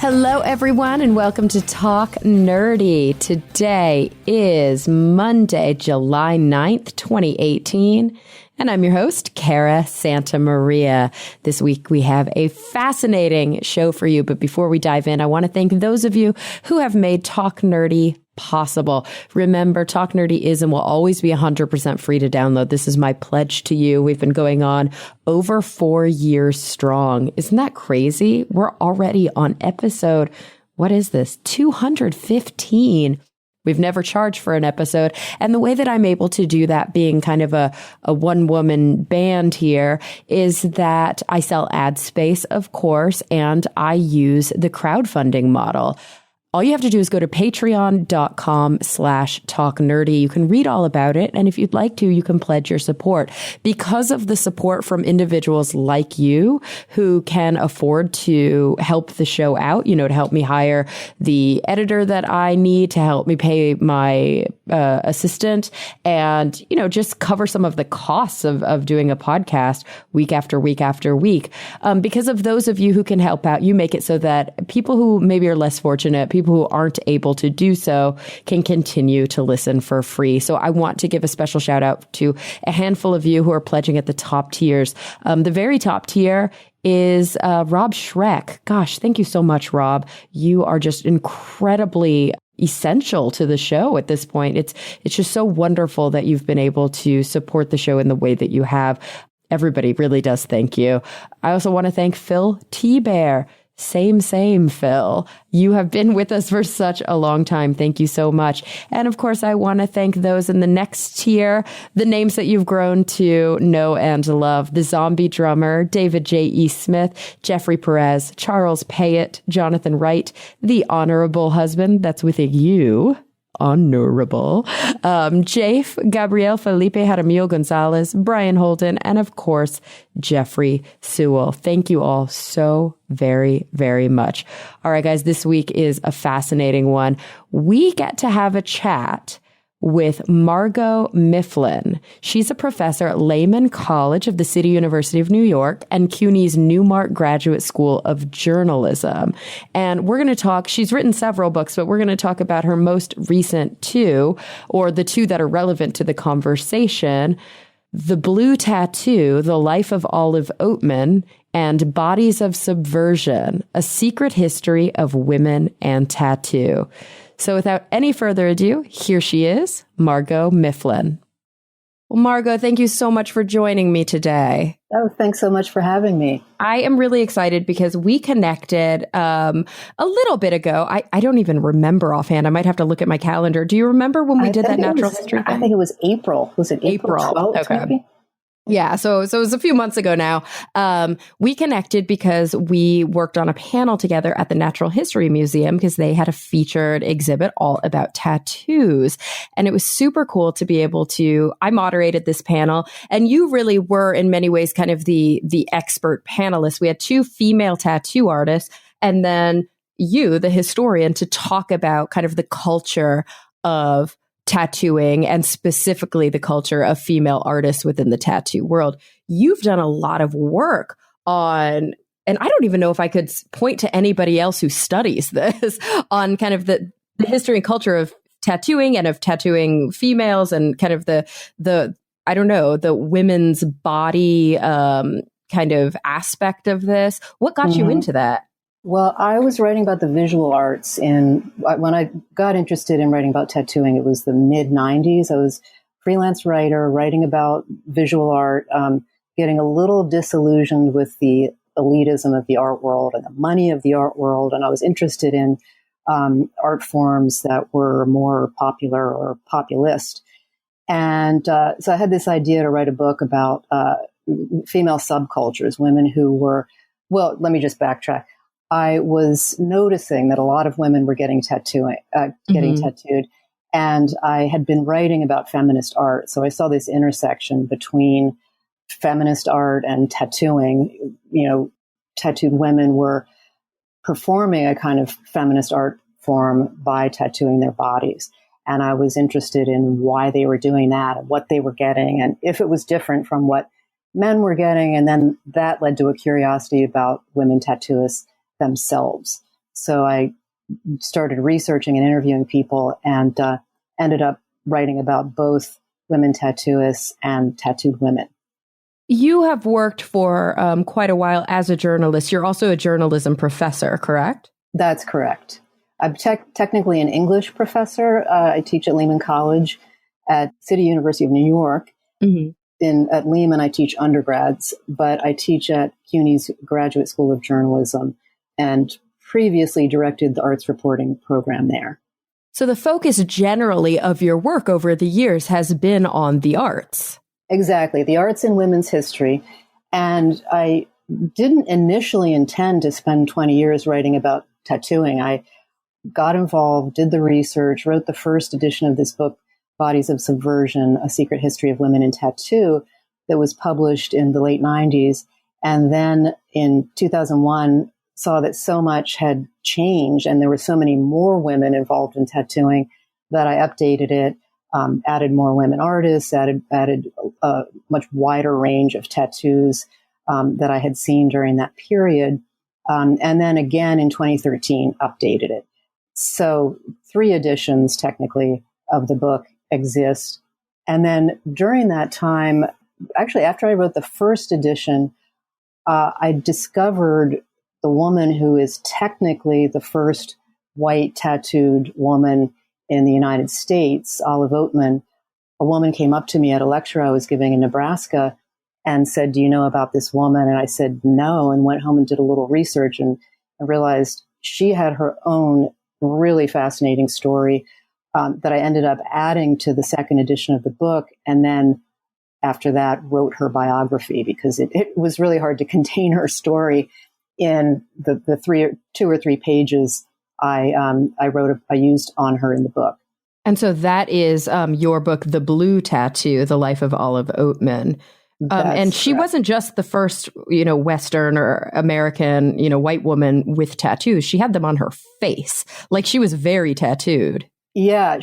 Hello, everyone, and welcome to Talk Nerdy. Today is Monday, July 9th, 2018, and I'm your host, Cara Santa Maria. This week, we have a fascinating show for you, but before we dive in, I want to thank those of you who have made Talk Nerdy possible. Remember, Talk Nerdy is and will always be 100% free to download. This is my pledge to you. We've been going on over 4 years strong. Isn't that crazy? We're already on episode, what is this? 215. We've never charged for an episode. And the way that I'm able to do that, being kind of a one-woman band here, is that I sell ad space, of course, and I use the crowdfunding model. All you have to do is go to patreon.com/talknerdy. You can read all about it. And if you'd like to, you can pledge your support. Because of the support from individuals like you who can afford to help the show out, to help me hire the editor that I need, to help me pay my assistant, and, just cover some of the costs of doing a podcast week after week after week. Because of those of you who can help out, you make it so that people who maybe are less fortunate, people who aren't able to do so, can continue to listen for free. So I want to give a special shout out to a handful of you who are pledging at the top tiers. The very top tier is Rob Schreck. Gosh, thank you so much, Rob. You are just incredibly essential to the show at this point. It's just so wonderful that you've been able to support the show in the way that you have. Everybody really does thank you. I also want to thank Phil T-Bear. Same, Phil. You have been with us for such a long time. Thank you so much. And of course, I want to thank those in the next tier, the names that you've grown to know and love. The Zombie Drummer, David J. E. Smith, Jeffrey Perez, Charles Payette, Jonathan Wright, The Honorable Husband, that's with a U. Honorable, Jafe, Gabriel Felipe Jaramillo Gonzalez, Brian Holden, and of course, Jeffrey Sewell. Thank you all so very, very much. All right, guys, this week is a fascinating one. We get to have a chat with Margot Mifflin. She's a professor at Lehman College of the City University of New York and CUNY's Newmark Graduate School of Journalism. And we're going to talk, she's written several books, but we're going to talk about her most recent two, or the two that are relevant to the conversation: The Blue Tattoo, The Life of Olive Oatman, and Bodies of Subversion, A Secret History of Women and Tattoo. So without any further ado, here she is, Margot Mifflin. Well, Margot, thank you so much for joining me today. Oh, thanks so much for having me. I am really excited because we connected a little bit ago. I don't even remember offhand. I might have to look at my calendar. Do you remember when we did that natural history thing? I think it was April. Was it April 12th? Okay. Maybe? Yeah, so it was a few months ago now. We connected because we worked on a panel together at the Natural History Museum because they had a featured exhibit all about tattoos. And it was super cool to be able to, I moderated this panel, and you really were in many ways kind of the expert panelist. We had two female tattoo artists, and then you, the historian, to talk about kind of the culture of tattooing, and specifically the culture of female artists within the tattoo world. You've done a lot of work on, and I don't even know if I could point to anybody else who studies this, on kind of the history and culture of tattooing and of tattooing females, and kind of the I don't know, the women's body kind of aspect of this. What got you into that? Well, I was writing about the visual arts, and when I got interested in writing about tattooing, it was the mid-90s. I was a freelance writer writing about visual art, getting a little disillusioned with the elitism of the art world and the money of the art world, and I was interested in art forms that were more popular or populist. And so I had this idea to write a book about female subcultures, women who were, well, let me just backtrack. I was noticing that a lot of women were getting tattooed, and I had been writing about feminist art. So I saw this intersection between feminist art and tattooing. Tattooed women were performing a kind of feminist art form by tattooing their bodies. And I was interested in why they were doing that and what they were getting, and if it was different from what men were getting. And then that led to a curiosity about women tattooists themselves. So I started researching and interviewing people and ended up writing about both women tattooists and tattooed women. You have worked for quite a while as a journalist. You're also a journalism professor, correct? That's correct. I'm technically an English professor. I teach at Lehman College at City University of New York. Mm-hmm. At Lehman, I teach undergrads, but I teach at CUNY's Graduate School of Journalism and previously directed the arts reporting program there. So the focus generally of your work over the years has been on the arts. Exactly, the arts and women's history. And I didn't initially intend to spend 20 years writing about tattooing. I got involved, did the research, wrote the first edition of this book, Bodies of Subversion, A Secret History of Women in Tattoo, that was published in the late 90s. And then in 2001, saw that so much had changed and there were so many more women involved in tattooing that I updated it. Added more women artists, added a much wider range of tattoos that I had seen during that period. And then again in 2013, updated it. So 3 editions technically of the book exist. And then during that time, actually after I wrote the first edition, I discovered the woman who is technically the first white tattooed woman in the United States, Olive Oatman. A woman came up to me at a lecture I was giving in Nebraska and said, "Do you know about this woman?" And I said, "No," and went home and did a little research and I realized she had her own really fascinating story that I ended up adding to the second edition of the book. And then after that, wrote her biography because it was really hard to contain her story in the 2 or 3 pages I used on her in the book. And so that is your book, The Blue Tattoo, The Life of Olive Oatman. And she correct. wasn't just the first, Western or American, white woman with tattoos. She had them on her face. Like she was very tattooed. Yeah,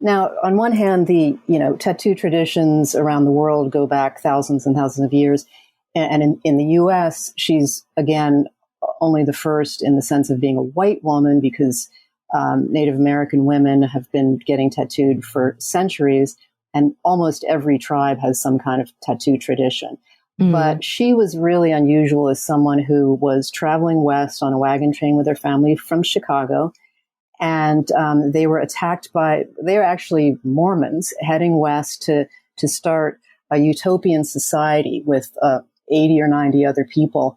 now on one hand, the, tattoo traditions around the world go back thousands and thousands of years. And in the US, she's, again, only the first in the sense of being a white woman because Native American women have been getting tattooed for centuries, and almost every tribe has some kind of tattoo tradition. Mm. But she was really unusual as someone who was traveling west on a wagon train with her family from Chicago, and they were they're actually Mormons heading west to start a utopian society with 80 or 90 other people.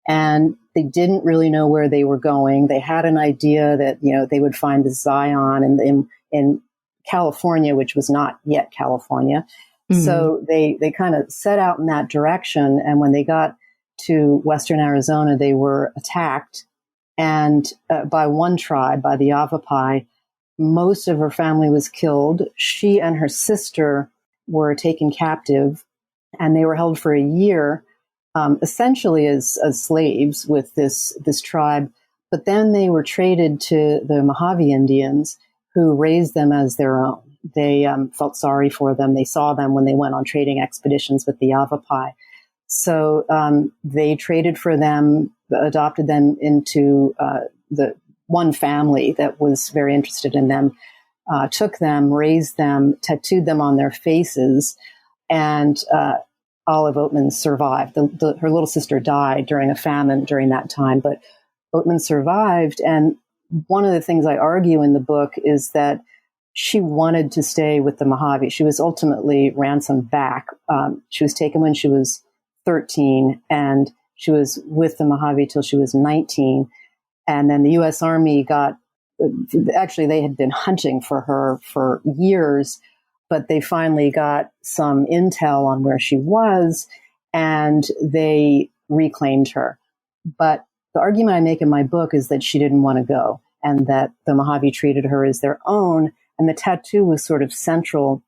And they didn't really know where they were going. They had an idea that, they would find the Zion in California, which was not yet California. Mm-hmm. So they kind of set out in that direction. And when they got to Western Arizona, they were attacked and by one tribe, by the Yavapai. Most of her family was killed. She and her sister were taken captive and they were held for a year. Essentially as slaves with this tribe, but then they were traded to the Mojave Indians, who raised them as their own. They felt sorry for them. They saw them when they went on trading expeditions with the Yavapai. So they traded for them, adopted them into the one family that was very interested in them, took them, raised them, tattooed them on their faces, and Olive Oatman survived. Her little sister died during a famine during that time, but Oatman survived. And one of the things I argue in the book is that she wanted to stay with the Mojave. She was ultimately ransomed back. She was taken when she was 13, and she was with the Mojave till she was 19. And then the U.S. Army they had been hunting for her for years, but they finally got some intel on where she was, and they reclaimed her. But the argument I make in my book is that she didn't want to go, and that the Mojave treated her as their own. And the tattoo was sort of central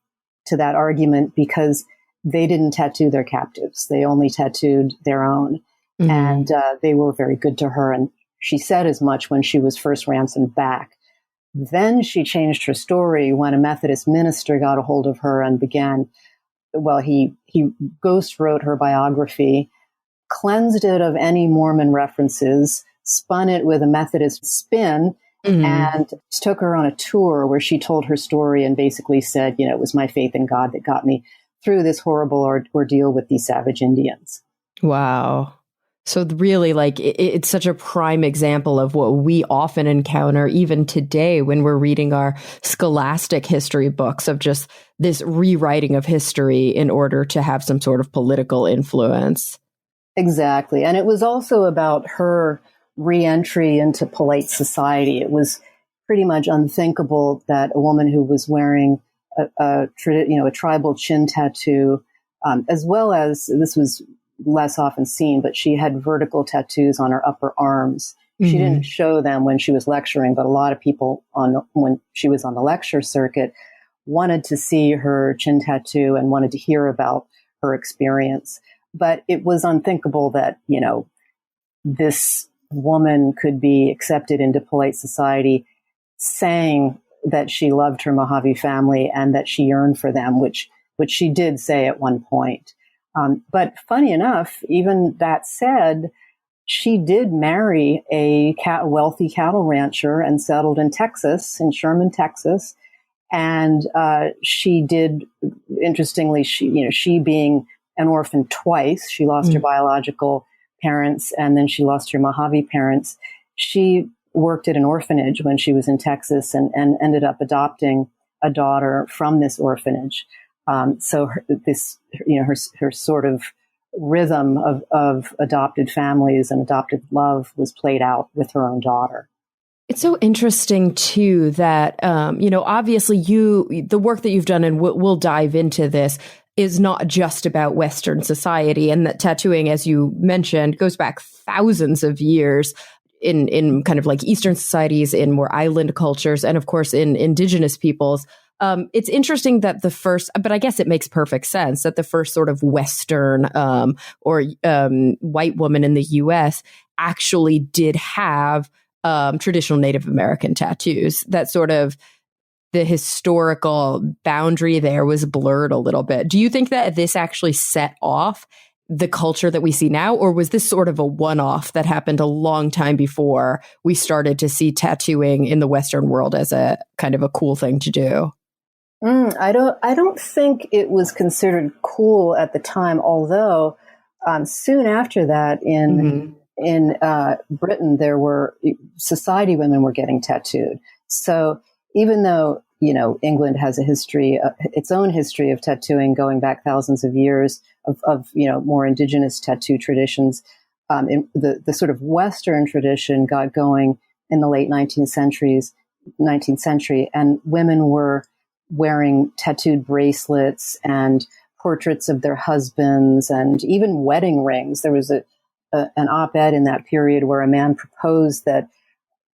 to that argument because they didn't tattoo their captives. They only tattooed their own. Mm-hmm. And they were very good to her. And she said as much when she was first ransomed back. Then she changed her story when a Methodist minister got a hold of her and he ghost wrote her biography, cleansed it of any Mormon references, spun it with a Methodist spin and took her on a tour where she told her story and basically said, it was my faith in God that got me through this horrible ordeal with these savage Indians. Wow. So really, it's such a prime example of what we often encounter even today when we're reading our scholastic history books, of just this rewriting of history in order to have some sort of political influence. Exactly. And it was also about her re-entry into polite society. It was pretty much unthinkable that a woman who was wearing a tribal chin tattoo, as well as, this was less often seen, but she had vertical tattoos on her upper arms. She didn't show them when she was lecturing, but a lot of people when she was on the lecture circuit wanted to see her chin tattoo and wanted to hear about her experience. But it was unthinkable that, this woman could be accepted into polite society saying that she loved her Mojave family and that she yearned for them, which she did say at one point. But funny enough, even that said, she did marry a wealthy cattle rancher and settled in Texas, in Sherman, Texas. And she did, interestingly, she being an orphan twice, she lost her biological parents and then she lost her Mojave parents. She worked at an orphanage when she was in Texas and ended up adopting a daughter from this orphanage. So her sort of rhythm of adopted families and adopted love was played out with her own daughter. It's so interesting, too, that, obviously the work that you've done, and we'll dive into this, is not just about Western society, and that tattooing, as you mentioned, goes back thousands of years in kind of like Eastern societies, in more island cultures, and of course in indigenous peoples. It's interesting that but I guess it makes perfect sense that the first sort of Western or white woman in the U.S. actually did have traditional Native American tattoos. That sort of the historical boundary there was blurred a little bit. Do you think that this actually set off the culture that we see now, or was this sort of a one-off that happened a long time before we started to see tattooing in the Western world as a kind of a cool thing to do? I don't think it was considered cool at the time, although soon after that in Britain, there were society women were getting tattooed. So even though, England has a history, its own history of tattooing going back thousands of years of more indigenous tattoo traditions, the sort of Western tradition got going in the late 19th century, and women were wearing tattooed bracelets and portraits of their husbands and even wedding rings. There was an op-ed in that period where a man proposed that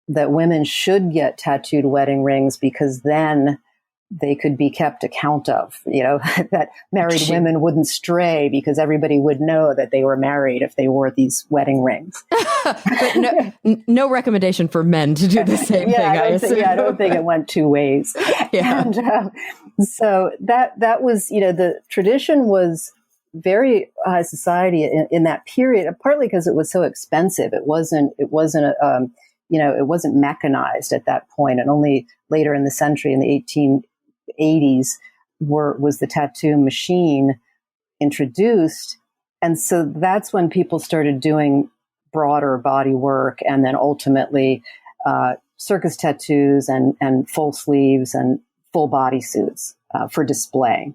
women should get tattooed wedding rings because then they could be kept account of, that married women wouldn't stray because everybody would know that they were married if they wore these wedding rings. But no recommendation for men to do the same thing. I don't think it went two ways. Yeah. And so that was, the tradition was very high society in that period, partly because it was so expensive. It wasn't mechanized at that point, and only later in the century, in the 1880s, was the tattoo machine introduced. And so that's when people started doing broader body work, and then ultimately circus tattoos and full sleeves and full body suits for display.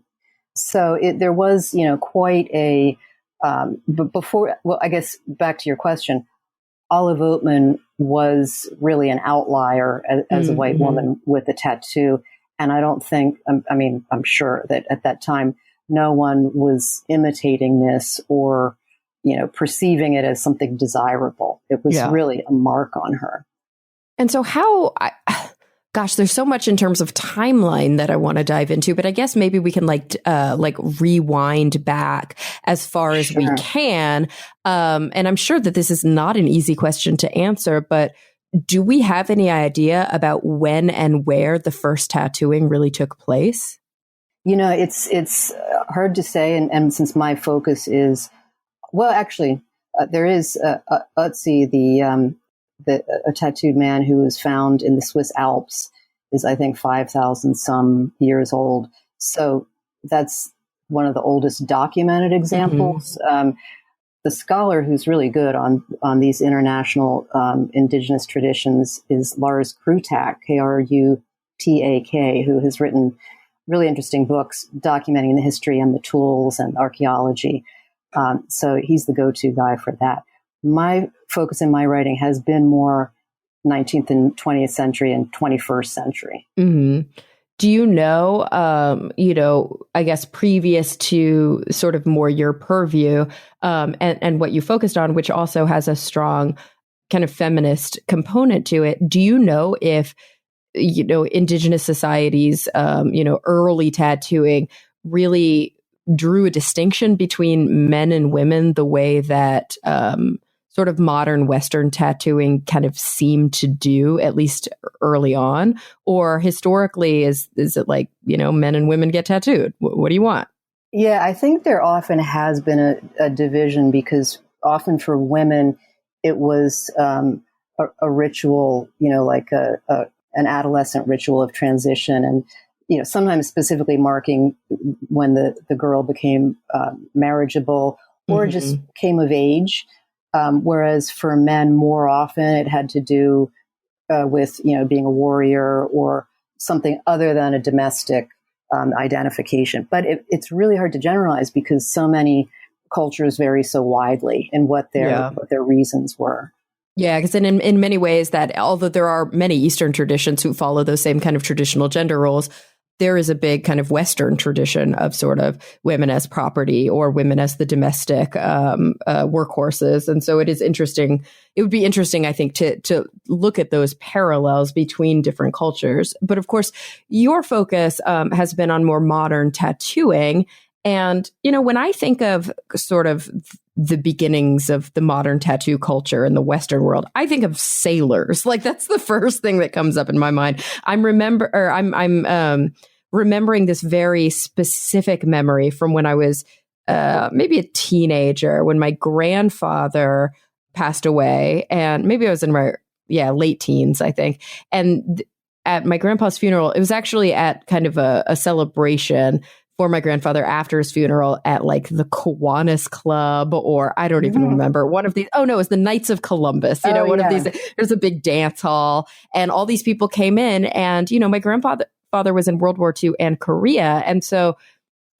So there was, quite a, but before, well, I guess back to your question, Olive Oatman was really an outlier as a white woman with a tattoo. And I don't think, I'm sure that at that time, no one was imitating this or, perceiving it as something desirable. It was really a mark on her. And so gosh, there's so much in terms of timeline that I want to dive into, but I guess maybe we can rewind back as far as we can. And I'm sure that this is not an easy question to answer, but do we have any idea about when and where the first tattooing really took place? It's hard to say. And since my focus is, there is Ötzi, a tattooed man who was found in the Swiss Alps is, I think, 5,000 some years old. So that's one of the oldest documented examples. The scholar who's really good on these international indigenous traditions is Lars Krutak, Krutak, who has written really interesting books documenting the history and the tools and archaeology. So he's the go-to guy for that. My focus in my writing has been more 19th and 20th century and 21st century. Mm-hmm. Do you know, I guess previous to sort of more your purview and what you focused on, which also has a strong kind of feminist component to it, do you know if, indigenous societies, early tattooing really drew a distinction between men and women the way that sort of modern Western tattooing kind of seemed to do, at least early on? Or historically, is it like, men and women get tattooed? What do you want? Yeah, I think there often has been a division, because often for women, it was a ritual, like an adolescent ritual of transition, and sometimes specifically marking when the girl became marriageable or just came of age. Whereas for men, more often it had to do with being a warrior or something other than a domestic identification. But it's really hard to generalize, because so many cultures vary so widely in what their reasons were. Yeah, because in many ways, that although there are many Eastern traditions who follow those same kind of traditional gender roles, there is a big kind of Western tradition of sort of women as property or women as the domestic workhorses. And so it is interesting. It would be interesting, I think, to look at those parallels between different cultures. But of course, your focus has been on more modern tattooing. And, when I think of sort of the beginnings of the modern tattoo culture in the Western world, I think of sailors. Like, that's the first thing that comes up in my mind. I'm remembering this very specific memory from when I was maybe a teenager, when my grandfather passed away, and maybe I was in my late teens, I think. And at my grandpa's funeral, it was actually at kind of a celebration for my grandfather after his funeral at like the Kiwanis Club, or I don't even remember, one of these. Oh no, it was the Knights of Columbus. One of these. There's a big dance hall, and all these people came in, and my grandfather was in World War II and Korea, and so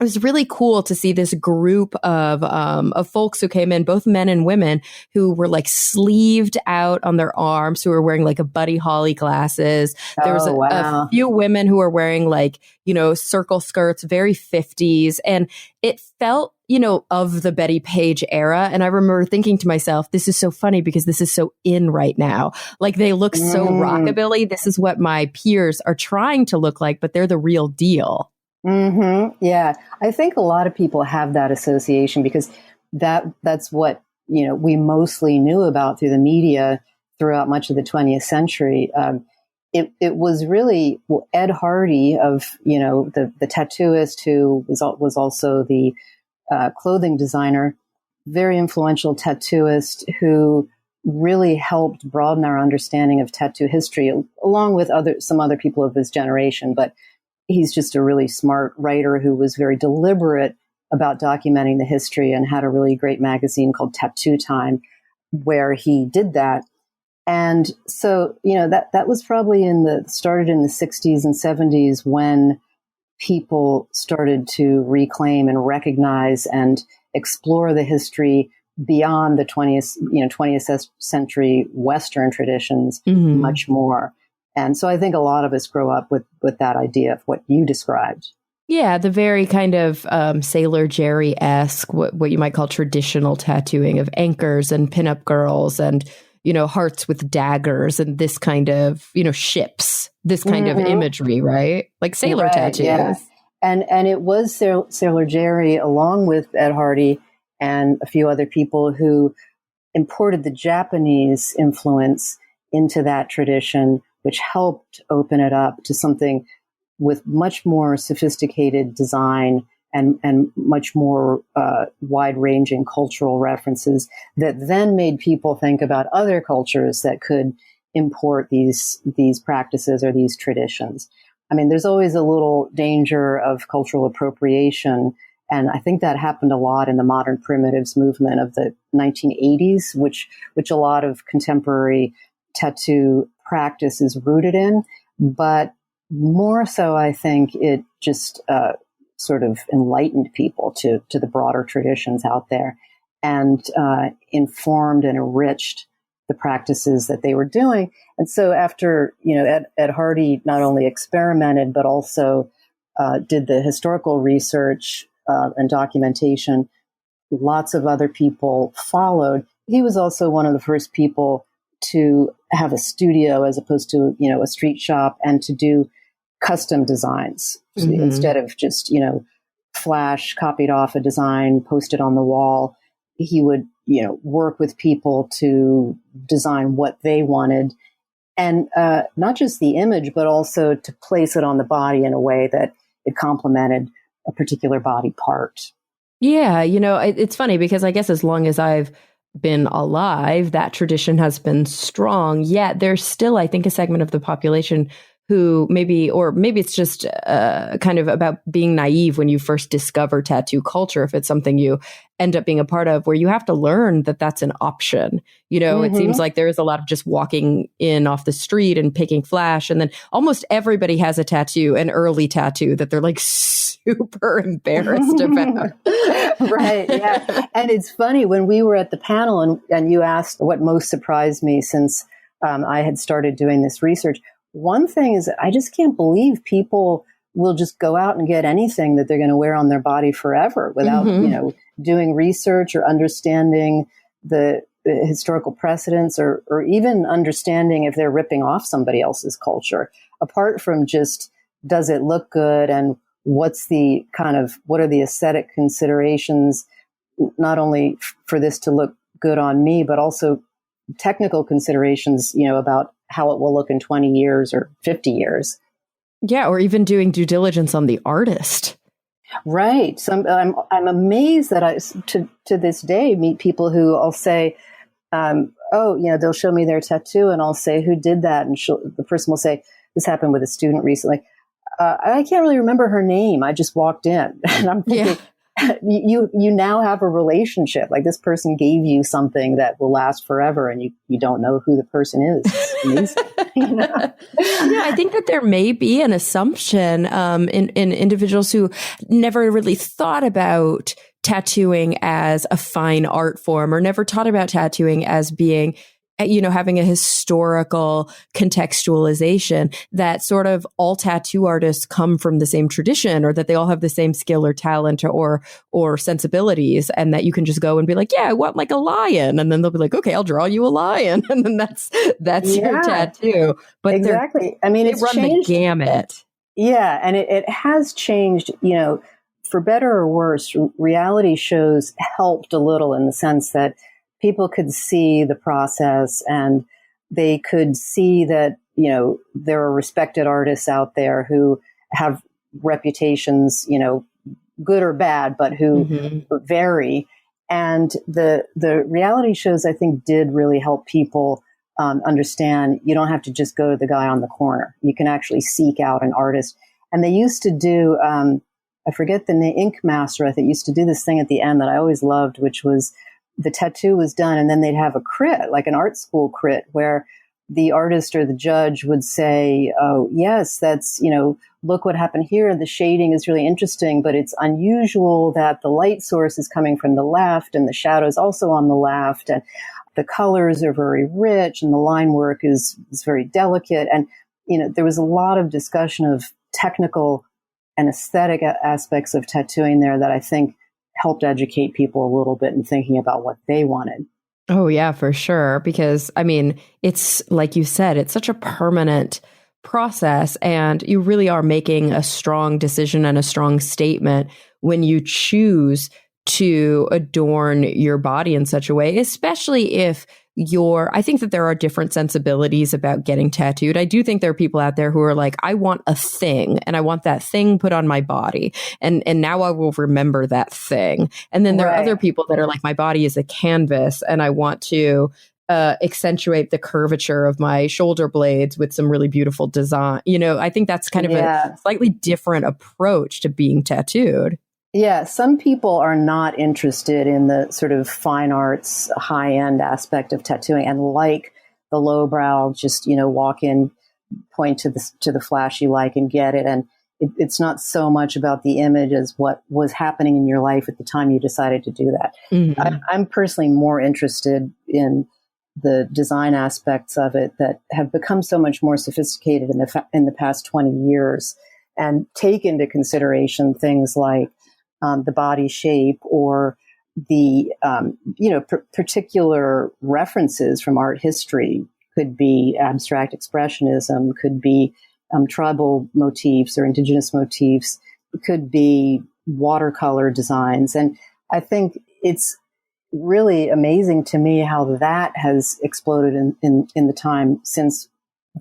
it was really cool to see this group of folks who came in, both men and women, who were like sleeved out on their arms, who were wearing like a Buddy Holly glasses. There was a few women who were wearing like, circle skirts, very 50s. And it felt, of the Betty Page era. And I remember thinking to myself, this is so funny because this is so in right now. Like, they look so rockabilly. This is what my peers are trying to look like, but they're the real deal. Yeah, I think a lot of people have that association, because that's what we mostly knew about through the media throughout much of the 20th century. It was really Ed Hardy of the tattooist, who was also the clothing designer, very influential tattooist, who really helped broaden our understanding of tattoo history, along with some other people of his generation, but. He's just a really smart writer who was very deliberate about documenting the history, and had a really great magazine called Tattoo Time, where he did that. And so, that was probably started in the 60s and 70s, when people started to reclaim and recognize and explore the history beyond the 20th century Western traditions much more. And so I think a lot of us grow up with that idea of what you described. Yeah, the very kind of Sailor Jerry-esque, what you might call traditional tattooing of anchors and pinup girls and, hearts with daggers and this kind of, ships, this kind of imagery, right? Like sailor tattoos. Yeah. And it was Sailor Jerry, along with Ed Hardy and a few other people, who imported the Japanese influence into that tradition, which helped open it up to something with much more sophisticated design and much more wide-ranging cultural references that then made people think about other cultures that could import these practices or these traditions. I mean, there's always a little danger of cultural appropriation, and I think that happened a lot in the modern primitives movement of the 1980s, which a lot of contemporary tattoo practice is rooted in. But more so, I think it just sort of enlightened people to the broader traditions out there, and informed and enriched the practices that they were doing. And so after, Ed Hardy not only experimented, but also did the historical research and documentation, lots of other people followed. He was also one of the first people to have a studio as opposed to, a street shop, and to do custom designs instead of just, flash copied off a design, posted on the wall. He would, work with people to design what they wanted, and not just the image, but also to place it on the body in a way that it complemented a particular body part. Yeah, it's funny because I guess as long as I've been alive, that tradition has been strong. Yet there's still, I think, a segment of the population who maybe it's just kind of about being naive when you first discover tattoo culture, if it's something you end up being a part of, where you have to learn that that's an option. It seems like there is a lot of just walking in off the street and picking flash. And then almost everybody has a tattoo, an early tattoo that they're like super embarrassed about. Right. Yeah. And it's funny, when we were at the panel and you asked what most surprised me since I had started doing this research. One thing is, I just can't believe people will just go out and get anything that they're going to wear on their body forever without, doing research or understanding the historical precedents, or even understanding if they're ripping off somebody else's culture. Apart from just, does it look good, and what are the aesthetic considerations, not only for this to look good on me, but also technical considerations, about how it will look in 20 years or 50 years. Yeah, or even doing due diligence on the artist. Right. So I'm amazed that I, to this day, meet people who I'll say, they'll show me their tattoo, and I'll say, who did that? And the person will say, this happened with a student recently. I can't really remember her name. I just walked in. And I'm thinking, you now have a relationship. Like, this person gave you something that will last forever, and you don't know who the person is. It's amazing. Yeah, I think that there may be an assumption in individuals who never really thought about tattooing as a fine art form, or never thought about tattooing as being, having a historical contextualization, that sort of all tattoo artists come from the same tradition, or that they all have the same skill or talent or sensibilities, and that you can just go and be like, yeah, I want like a lion. And then they'll be like, okay, I'll draw you a lion. And then that's your tattoo. But exactly. I mean, it's run changed the gamut. Yeah. And it has changed, for better or worse. Reality shows helped a little, in the sense that people could see the process, and they could see that, there are respected artists out there who have reputations, good or bad, but who vary. And the reality shows, I think, did really help people understand you don't have to just go to the guy on the corner. You can actually seek out an artist. And they used to do, I forget the name, Ink Master, I think, used to do this thing at the end that I always loved, which was, the tattoo was done, and then they'd have a crit, like an art school crit, where the artist or the judge would say, oh, yes, that's, look what happened here. The shading is really interesting, but it's unusual that the light source is coming from the left and the shadow is also on the left. And the colors are very rich, and the line work is very delicate. And, there was a lot of discussion of technical and aesthetic aspects of tattooing there that I think helped educate people a little bit in thinking about what they wanted. Oh, yeah, for sure. Because, I mean, it's like you said, it's such a permanent process, and you really are making a strong decision and a strong statement when you choose to adorn your body in such a way, especially if I think that there are different sensibilities about getting tattooed. I do think there are people out there who are like, I want a thing and I want that thing put on my body. And now I will remember that thing. And then there are other people that are like, my body is a canvas and I want to accentuate the curvature of my shoulder blades with some really beautiful design. I think that's kind of a slightly different approach to being tattooed. Yeah, some people are not interested in the sort of fine arts, high-end aspect of tattooing and like the lowbrow, just, walk in, point to the flash you like and get it. And it's not so much about the image as what was happening in your life at the time you decided to do that. Mm-hmm. I'm personally more interested in the design aspects of it that have become so much more sophisticated in the past 20 years and take into consideration things like the body shape or the, particular references from art history. Could be abstract expressionism, could be tribal motifs or indigenous motifs, it could be watercolor designs. And I think it's really amazing to me how that has exploded in the time since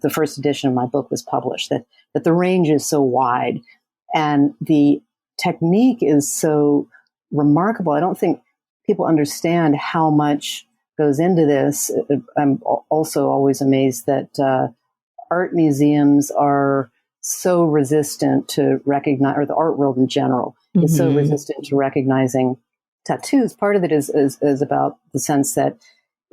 the first edition of my book was published, that the range is so wide and the technique is so remarkable. I don't think people understand how much goes into this. I'm also always amazed that art museums are so resistant to recognize, or the art world in general is so resistant to recognizing tattoos. Part of it is about the sense that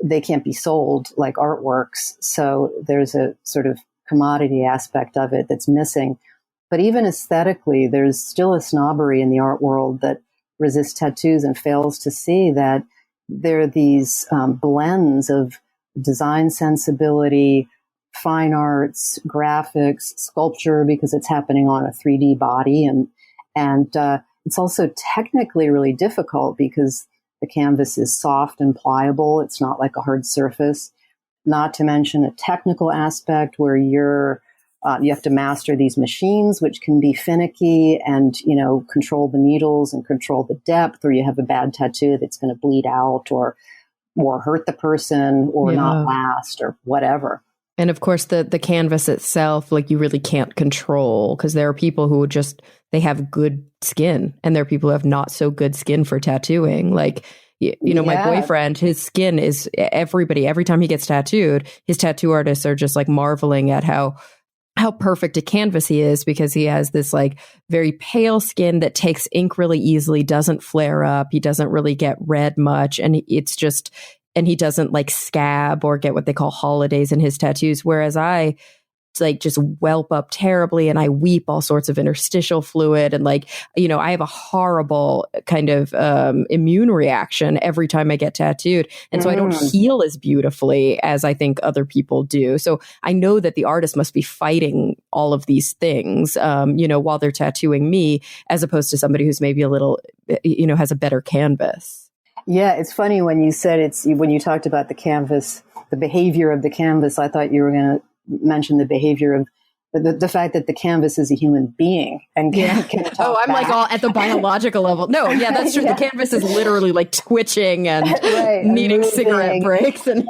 they can't be sold like artworks. So there's a sort of commodity aspect of it that's missing. But even aesthetically, there's still a snobbery in the art world that resists tattoos and fails to see that there are these blends of design sensibility, fine arts, graphics, sculpture, because it's happening on a 3D body. And it's also technically really difficult because the canvas is soft and pliable. It's not like a hard surface. Not to mention a technical aspect where you have to master these machines, which can be finicky and, control the needles and control the depth, or you have a bad tattoo that's going to bleed out or hurt the person or not last or whatever. And of course, the canvas itself, like you really can't control because there are people who they have good skin and there are people who have not so good skin for tattooing. Like, my boyfriend, his skin is every time he gets tattooed, his tattoo artists are just like marveling at how perfect a canvas he is because he has this like very pale skin that takes ink really easily, doesn't flare up. He doesn't really get red much. And he doesn't like scab or get what they call holidays in his tattoos. Whereas I like just whelp up terribly and I weep all sorts of interstitial fluid. And like, I have a horrible kind of immune reaction every time I get tattooed. And so I don't heal as beautifully as I think other people do. So I know that the artist must be fighting all of these things, while they're tattooing me, as opposed to somebody who's maybe a little, has a better canvas. Yeah, it's funny when you said when you talked about the canvas, the behavior of the canvas, I thought you were going to mention the behavior of the fact that the canvas is a human being and can talk I'm back. Like all at the biological level. No, yeah, that's true. The canvas is literally like twitching and needing cigarette breaks and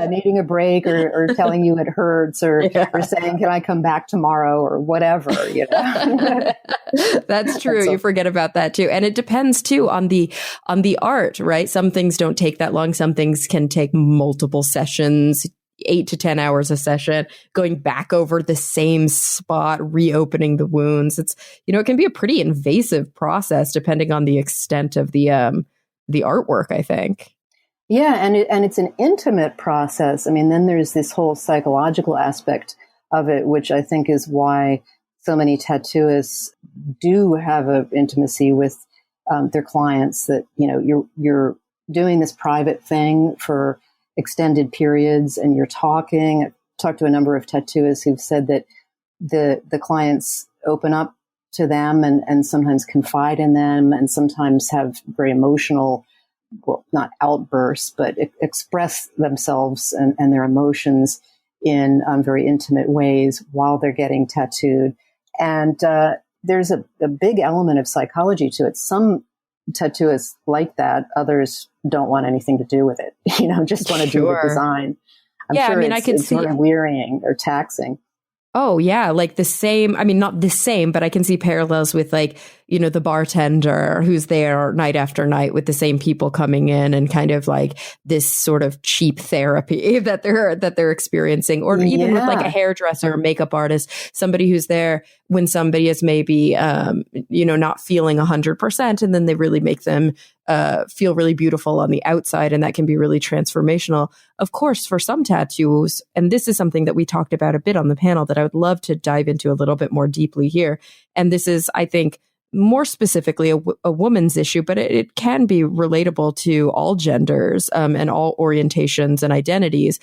needing a break or telling you it hurts or saying, can I come back tomorrow or whatever, That's true. You forget about that too. And it depends too on the art, right? Some things don't take that long. Some things can take multiple sessions, 8 to 10 hours a session, going back over the same spot, reopening the wounds. It's, it can be a pretty invasive process depending on the extent of the artwork, I think. Yeah. And it's an intimate process. I mean, then there's this whole psychological aspect of it, which I think is why so many tattooists do have an intimacy with their clients, that, you're doing this private thing for extended periods and you're talking. I've talked to a number of tattooists who've said that the clients open up to them and sometimes confide in them and sometimes have very emotional, well, not outbursts, but express themselves and their emotions in very intimate ways while they're getting tattooed. And there's a big element of psychology to it. Some tattooists like that. Others don't want anything to do with it, just want to do the design. I'm sure I could see sort of wearying or taxing. Oh, yeah. Like the same, not the same, but I can see parallels with the bartender who's there night after night with the same people coming in and kind of like this sort of cheap therapy that they're experiencing, or even with like a hairdresser or makeup artist, somebody who's there when somebody is maybe, not feeling 100%, and then they really make them feel really beautiful on the outside, and that can be really transformational. Of course, for some tattoos, and this is something that we talked about a bit on the panel that I would love to dive into a little bit more deeply here. And this is, I think, more specifically a woman's issue, but it can be relatable to all genders and all orientations and identities,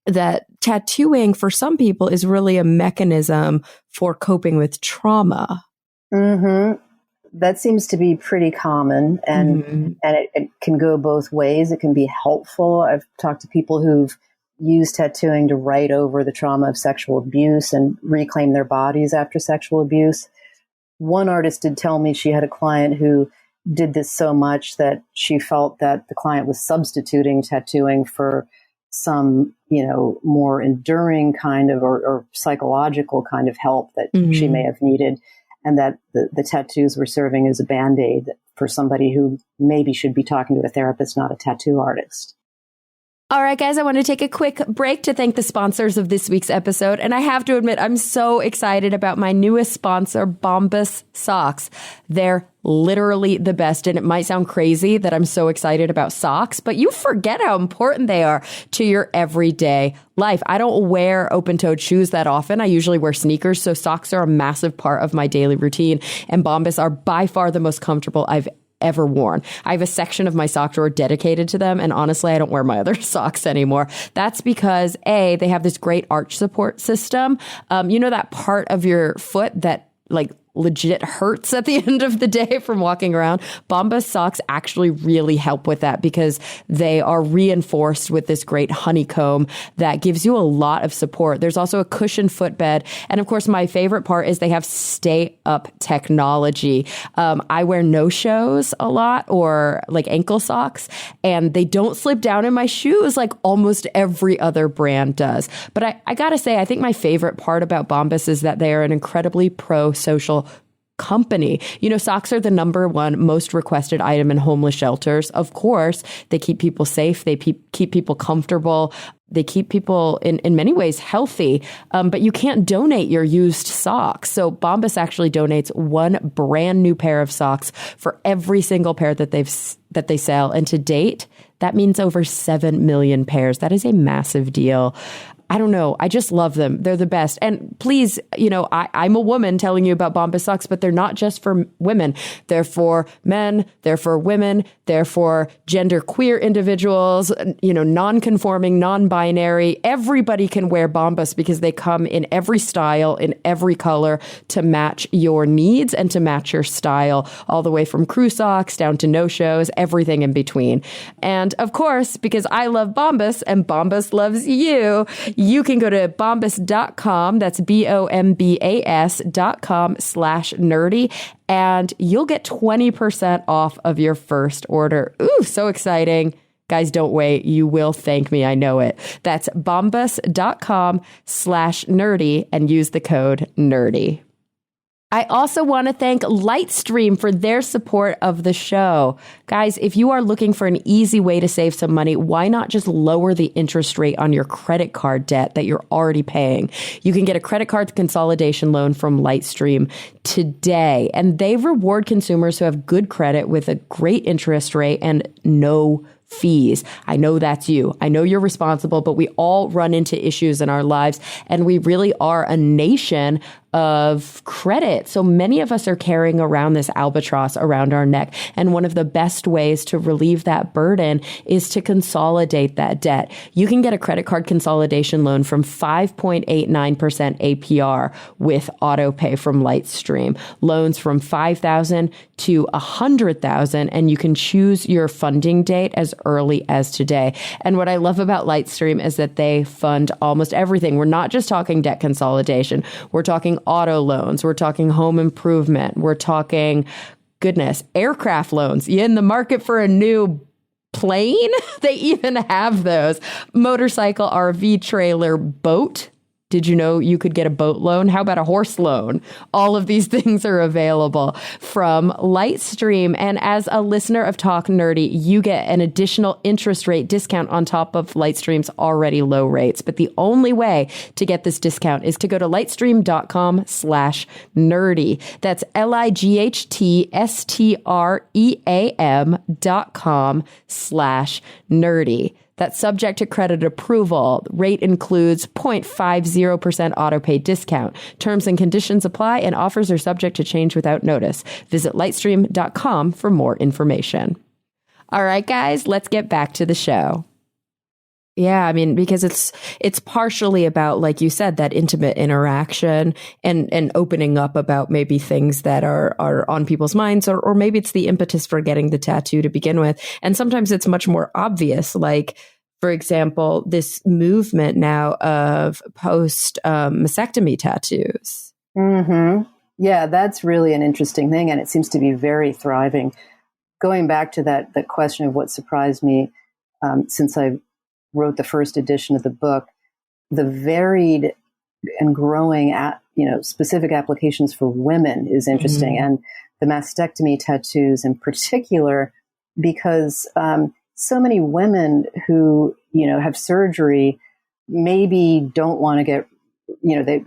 that tattooing for some people is really a mechanism for coping with trauma. Mm-hmm. That seems to be pretty common, and it can go both ways. It can be helpful. I've talked to people who've used tattooing to write over the trauma of sexual abuse and reclaim their bodies after sexual abuse. One artist did tell me she had a client who did this so much that she felt that the client was substituting tattooing for some, more enduring kind of or psychological kind of help that she may have needed. And that the tattoos were serving as a Band-Aid for somebody who maybe should be talking to a therapist, not a tattoo artist. All right, guys, I want to take a quick break to thank the sponsors of this week's episode. And I have to admit, I'm so excited about my newest sponsor, Bombas Socks. They're literally the best. And it might sound crazy that I'm so excited about socks, but you forget how important they are to your everyday life. I don't wear open-toed shoes that often. I usually wear sneakers, so socks are a massive part of my daily routine. And Bombas are by far the most comfortable I've ever worn. I have a section of my sock drawer dedicated to them, and honestly, I don't wear my other socks anymore. That's because they have this great arch support system. That part of your foot that legit hurts at the end of the day from walking around. Bombas socks actually really help with that because they are reinforced with this great honeycomb that gives you a lot of support. There's also a cushioned footbed. And of course, my favorite part is they have stay up technology. I wear no-shows a lot, or like ankle socks, and they don't slip down in my shoes like almost every other brand does. But I gotta say, I think my favorite part about Bombas is that they are an incredibly pro-social company. Socks are the number one most requested item in homeless shelters. Of course, they keep people safe. They keep people comfortable. They keep people in many ways healthy, but you can't donate your used socks. So Bombas actually donates one brand new pair of socks for every single pair that they sell. And to date, that means over 7 million pairs. That is a massive deal. I don't know. I just love them. They're the best. And please, I'm a woman telling you about Bombas socks, but they're not just for women. They're for men. They're for women. They're for gender queer individuals, non-conforming, non-binary. Everybody can wear Bombas because they come in every style, in every color to match your needs and to match your style, all the way from crew socks down to no-shows, everything in between. And of course, because I love Bombas and Bombas loves you, you can go to bombas.com. That's bombas.com/nerdy. And you'll get 20% off of your first order. Ooh, so exciting. Guys, don't wait. You will thank me. I know it. That's bombas.com/nerdy and use the code nerdy. I also want to thank Lightstream for their support of the show. Guys, if you are looking for an easy way to save some money, why not just lower the interest rate on your credit card debt that you're already paying? You can get a credit card consolidation loan from Lightstream today, and they reward consumers who have good credit with a great interest rate and no fees. I know that's you. I know you're responsible, but we all run into issues in our lives, and we really are a nation of credit. So many of us are carrying around this albatross around our neck. And one of the best ways to relieve that burden is to consolidate that debt. You can get a credit card consolidation loan from 5.89% APR with autopay from Lightstream. Loans from $5,000 to $100,000, and you can choose your funding date as early as today. And what I love about Lightstream is that they fund almost everything. We're not just talking debt consolidation. We're talking auto loans. We're talking home improvement. We're talking goodness, aircraft loans. You in the market for a new plane? They even have those. Motorcycle, RV, trailer, boat. Did you know you could get a boat loan? How about a horse loan? All of these things are available from Lightstream. And as a listener of Talk Nerdy, you get an additional interest rate discount on top of Lightstream's already low rates. But the only way to get this discount is to go to lightstream.com/nerdy. That's lightstream.com/nerdy. That's subject to credit approval. Rate includes 0.50% auto pay discount. Terms and conditions apply, and offers are subject to change without notice. Visit lightstream.com for more information. All right, guys, let's get back to the show. Yeah, I mean, because it's partially about, like you said, that intimate interaction and opening up about maybe things that are on people's minds, or maybe it's the impetus for getting the tattoo to begin with. And sometimes it's much more obvious, like, for example, this movement now of post mastectomy tattoos. Mm-hmm. Yeah, that's really an interesting thing, and it seems to be very thriving. Going back to that question of what surprised me since I wrote the first edition of the book, the varied and growing specific applications for women is interesting. Mm-hmm. And the mastectomy tattoos in particular, because so many women who, have surgery maybe don't want to get, they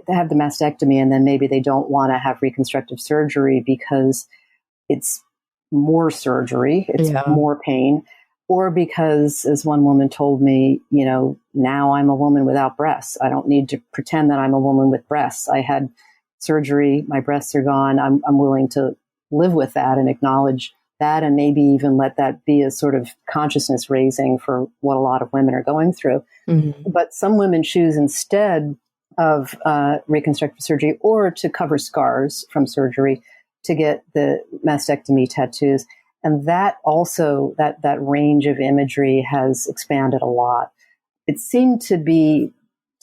have the mastectomy and then maybe they don't want to have reconstructive surgery because it's more surgery, it's more pain. Or because, as one woman told me, now I'm a woman without breasts. I don't need to pretend that I'm a woman with breasts. I had surgery. My breasts are gone. I'm willing to live with that and acknowledge that, and maybe even let that be a sort of consciousness raising for what a lot of women are going through. Mm-hmm. But some women choose instead of reconstructive surgery or to cover scars from surgery to get the mastectomy tattoos. And that also, that range of imagery has expanded a lot. It seemed to be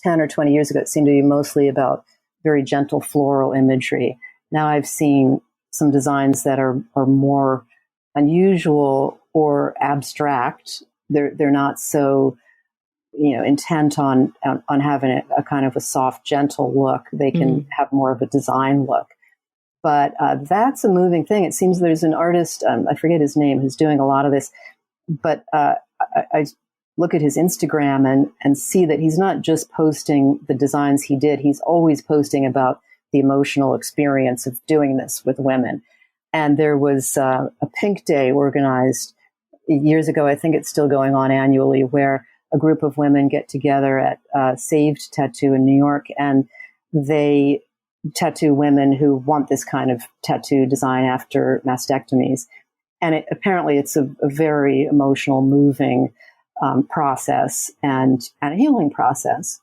10 or 20 years ago, it seemed to be mostly about very gentle floral imagery. Now I've seen some designs that are more unusual or abstract. They're not so, intent on having a kind of a soft, gentle look. They can have more of a design look. But that's a moving thing. It seems there's an artist, I forget his name, who's doing a lot of this. But I look at his Instagram and see that he's not just posting the designs he did. He's always posting about the emotional experience of doing this with women. And there was a Pink Day organized years ago. I think it's still going on annually, where a group of women get together at Saved Tattoo in New York, and they tattoo women who want this kind of tattoo design after mastectomies. And apparently it's a very emotional, moving process and a healing process.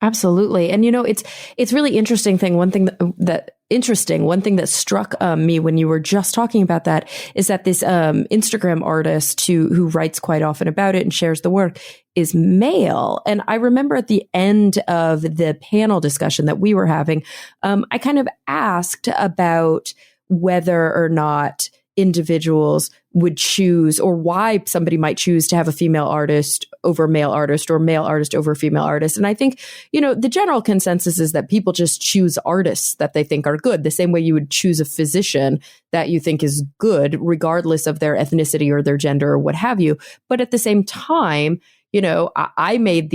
Absolutely. And, it's really interesting thing. One thing one thing that struck me when you were just talking about that is that this Instagram artist who writes quite often about it and shares the work is male. And I remember at the end of the panel discussion that we were having, I kind of asked about whether or not individuals would choose, or why somebody might choose to have a female artist over male artist, or male artist over female artist. And I think, the general consensus is that people just choose artists that they think are good, the same way you would choose a physician that you think is good, regardless of their ethnicity or their gender or what have you. But at the same time, I made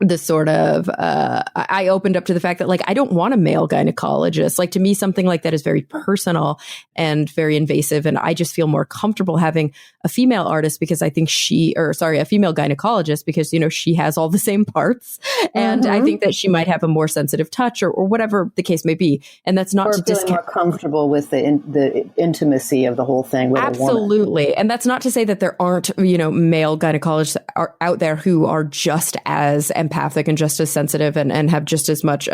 the sort of, I opened up to the fact that, like, I don't want a male gynecologist. Like, to me, something like that is very personal and very invasive. And I just feel more comfortable having a female artist because I think a female gynecologist, because, she has all the same parts. And I think that she might have a more sensitive touch or whatever the case may be. And that's not to discount. More comfortable with the intimacy of the whole thing with Absolutely. a woman. And that's not to say that there aren't, male gynecologists are out there who are just as empathic and just as sensitive and have just as much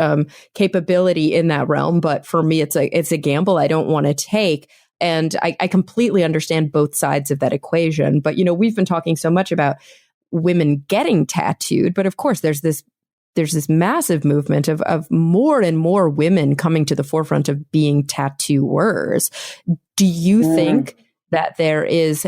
capability in that realm. But for me, it's a gamble I don't want to take. And I completely understand both sides of that equation. But, we've been talking so much about women getting tattooed. But of course, there's this there's this massive movement of more and more women coming to the forefront of being tattooers. Do you think that there is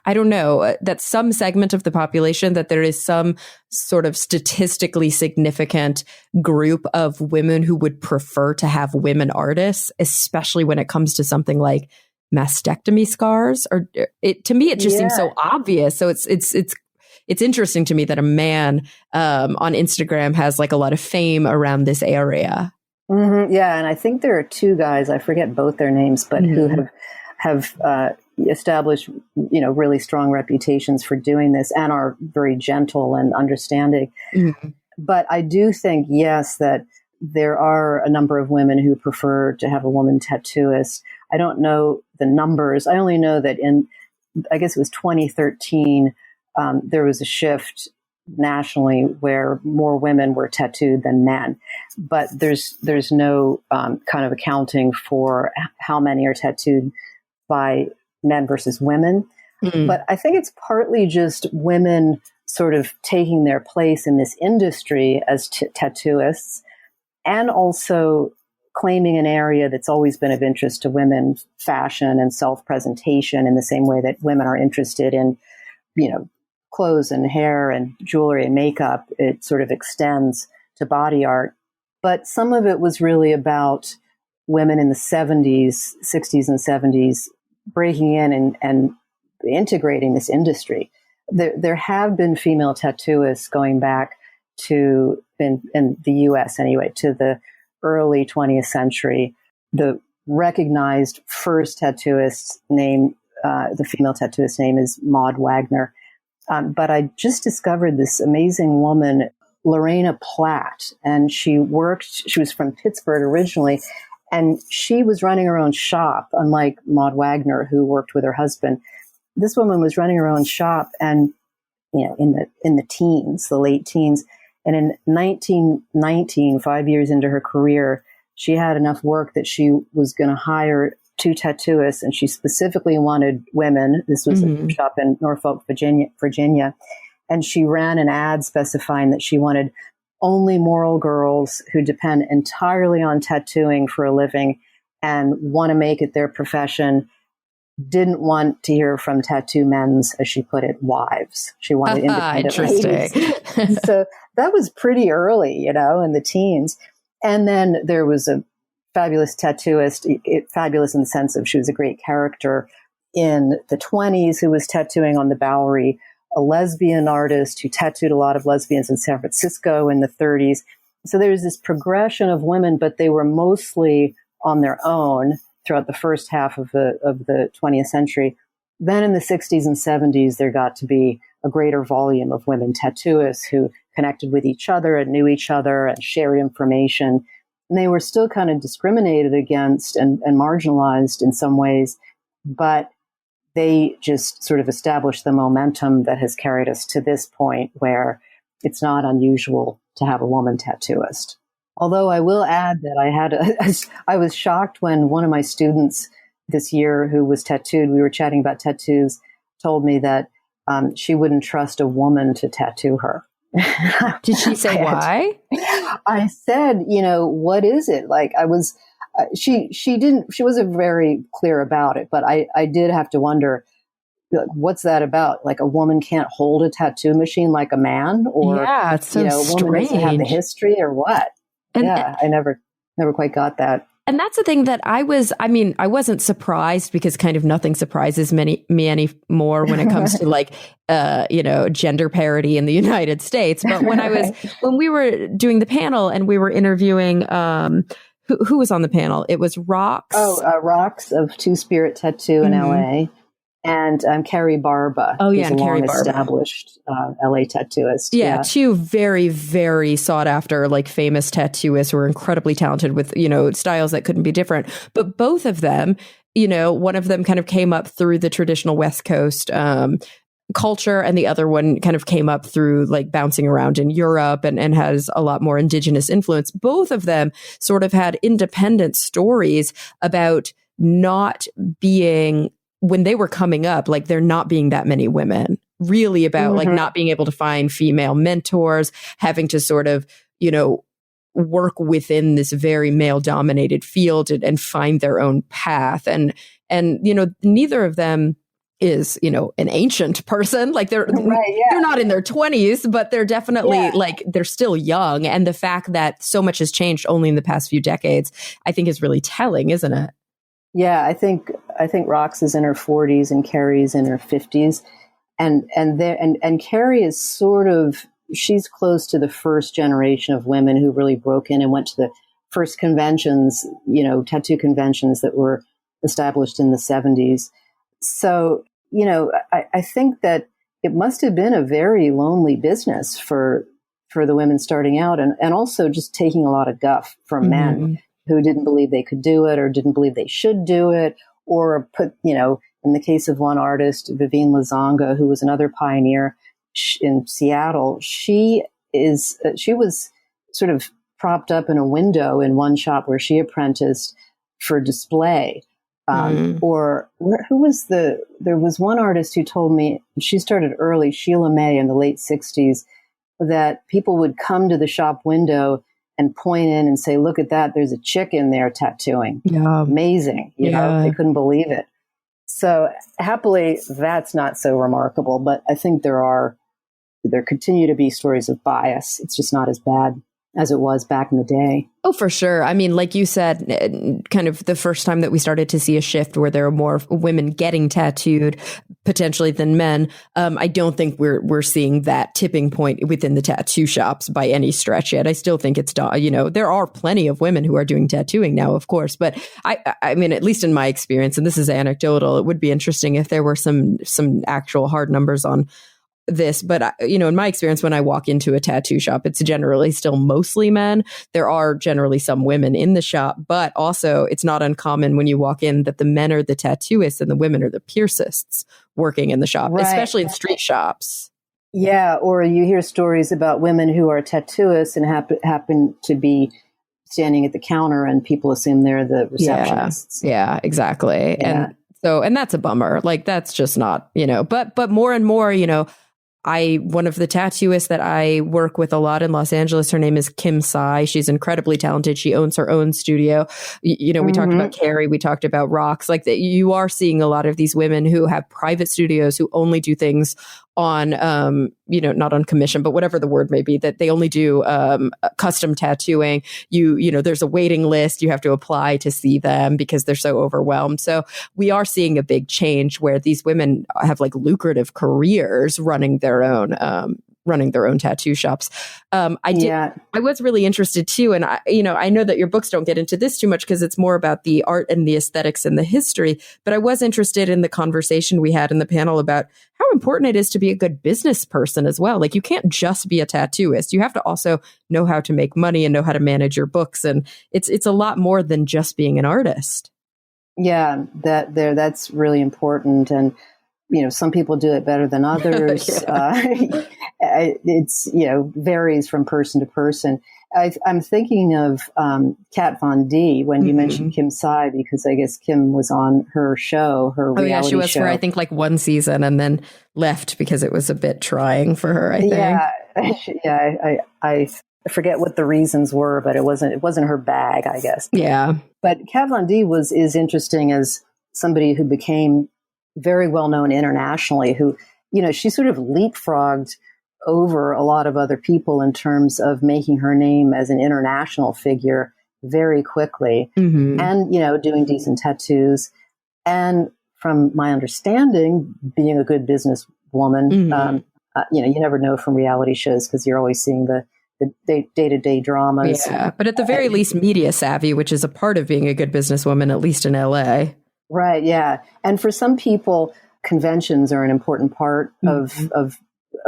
I don't know, that some segment of the population, that there is some sort of statistically significant group of women who would prefer to have women artists, especially when it comes to something like mastectomy scars? Or to me, it just seems so obvious. So it's interesting to me that a man on Instagram has like a lot of fame around this area. Mm-hmm. Yeah, and I think there are two guys, I forget both their names, but who have established, really strong reputations for doing this and are very gentle and understanding. Mm-hmm. But I do think, yes, that there are a number of women who prefer to have a woman tattooist. I don't know the numbers. I only know that I guess it was 2013, there was a shift nationally where more women were tattooed than men. But there's no kind of accounting for how many are tattooed by men versus women. Mm-hmm. But I think it's partly just women sort of taking their place in this industry as tattooists, and also claiming an area that's always been of interest to women, fashion and self-presentation, in the same way that women are interested in, clothes and hair and jewelry and makeup. It sort of extends to body art. But some of it was really about women in the 60s and 70s, breaking in and integrating this industry. There have been female tattooists going back to, in the US anyway, to the early 20th century. The recognized first tattooist name, the female tattooist name, is Maud Wagner. But I just discovered this amazing woman, Lorena Platt, and she was from Pittsburgh originally, and she was running her own shop, unlike Maud Wagner, who worked with her husband. This woman was running her own shop, and in the teens, the late teens. And in 1919, 5 years into her career, she had enough work that she was going to hire 2 tattooists, and she specifically wanted women. This was a shop in Norfolk, Virginia. And she ran an ad specifying that she wanted only moral girls who depend entirely on tattooing for a living and want to make it their profession, didn't want to hear from tattoo men's, as she put it, wives. She wanted independent ladies. So that was pretty early, in the teens. And then there was a fabulous tattooist, fabulous in the sense of she was a great character, in the 1920s, who was tattooing on the Bowery, a lesbian artist who tattooed a lot of lesbians in San Francisco in the 1930s. So there was this progression of women, but they were mostly on their own throughout the first half of the 20th century. Then in the 60s and 70s, there got to be a greater volume of women tattooists who connected with each other and knew each other and shared information. And they were still kind of discriminated against and marginalized in some ways, but they just sort of established the momentum that has carried us to this point where it's not unusual to have a woman tattooist. Although I will add that I was shocked when one of my students this year who was tattooed, we were chatting about tattoos, told me that she wouldn't trust a woman to tattoo her. Did she say why? I said, what is it? Like she wasn't very clear about it, but I did have to wonder, what's that about? Like, a woman can't hold a tattoo machine like a man, or yeah, it's so a woman doesn't have the history, or what? I never quite got that. And that's the thing that I wasn't surprised, because kind of nothing surprises me anymore when it comes to gender parity in the United States. But when we were doing the panel and we were interviewing, who was on the panel? It was Rox. Rox of Two Spirit Tattoo in LA. And Carrie Barba. Oh, yeah, and Carrie Barba, established LA tattooist. Yeah, two very, very sought after, famous tattooists who were incredibly talented with, styles that couldn't be different. But both of them, one of them kind of came up through the traditional West Coast culture, and the other one kind of came up through bouncing around in Europe and has a lot more indigenous influence. Both of them sort of had independent stories about not being, when they were coming up, there not being that many women really about like not being able to find female mentors, having to sort of, work within this very male dominated field and find their own path. And, neither of them is, an ancient person. Like they're not in their 20s, but they're definitely like, they're still young. And the fact that so much has changed only in the past few decades, I think is really telling, isn't it? Yeah, I think Rox is in her 40s and Carrie's in her 50s. And Carrie is sort of, she's close to the first generation of women who really broke in and went to the first conventions, tattoo conventions that were established in the 70s. So, I think that it must have been a very lonely business for the women starting out, and also just taking a lot of guff from men who didn't believe they could do it or didn't believe they should do it, or put, in the case of one artist, Vivienne Lazanga, who was another pioneer in Seattle, she was sort of propped up in a window in one shop where she apprenticed for display. There was one artist who told me, she started early, Sheila May, in the late 60s, that people would come to the shop window and point in and say, look at that, there's a chick in there tattooing. Yeah. Amazing. They couldn't believe it. So happily, that's not so remarkable, but I think there continue to be stories of bias. It's just not as bad as it was back in the day. Oh, for sure. I mean, like you said, kind of the first time that we started to see a shift where there are more women getting tattooed potentially than men. I don't think we're seeing that tipping point within the tattoo shops by any stretch yet. I still think it's, there are plenty of women who are doing tattooing now, of course. But I mean, at least in my experience, and this is anecdotal, it would be interesting if there were some actual hard numbers on this, but in my experience, when I walk into a tattoo shop, it's generally still mostly men. There are generally some women in the shop, but also it's not uncommon when you walk in that the men are the tattooists and the women are the piercists working in the shop, especially in street shops. Yeah, or you hear stories about women who are tattooists and happen to be standing at the counter, and people assume they're the receptionists. Yeah, exactly. Yeah. And that's a bummer. Like, that's just not, but more and more, one of the tattooists that I work with a lot in Los Angeles, her name is Kim Tsai. She's incredibly talented. She owns her own studio. We talked about Carrie, we talked about Rox. Like, that, you are seeing a lot of these women who have private studios who only do things on, not on commission, but whatever the word may be, that they only do custom tattooing. There's a waiting list. You have to apply to see them because they're so overwhelmed. So we are seeing a big change where these women have like lucrative careers running their own tattoo shops. I was really interested too. And I know that your books don't get into this too much because it's more about the art and the aesthetics and the history, but I was interested in the conversation we had in the panel about how important it is to be a good business person as well. Like, you can't just be a tattooist. You have to also know how to make money and know how to manage your books. And it's a lot more than just being an artist. Yeah, that's really important. And some people do it better than others. It's, varies from person to person. I'm thinking of Kat Von D when you mentioned Kim Tsai, because I guess Kim was on her show, her reality show. Oh, yeah, she was for, I think, like one season and then left because it was a bit trying for her, I think. I forget what the reasons were, but it wasn't her bag, I guess. Yeah. But Kat Von D is interesting as somebody who became very well known internationally, who, she sort of leapfrogged over a lot of other people in terms of making her name as an international figure very quickly, and, doing decent tattoos. And from my understanding, being a good businesswoman, you never know from reality shows because you're always seeing the day-to-day dramas. Yeah, but at the very least, media savvy, which is a part of being a good businesswoman, at least in LA. Right. Yeah. And for some people, conventions are an important part of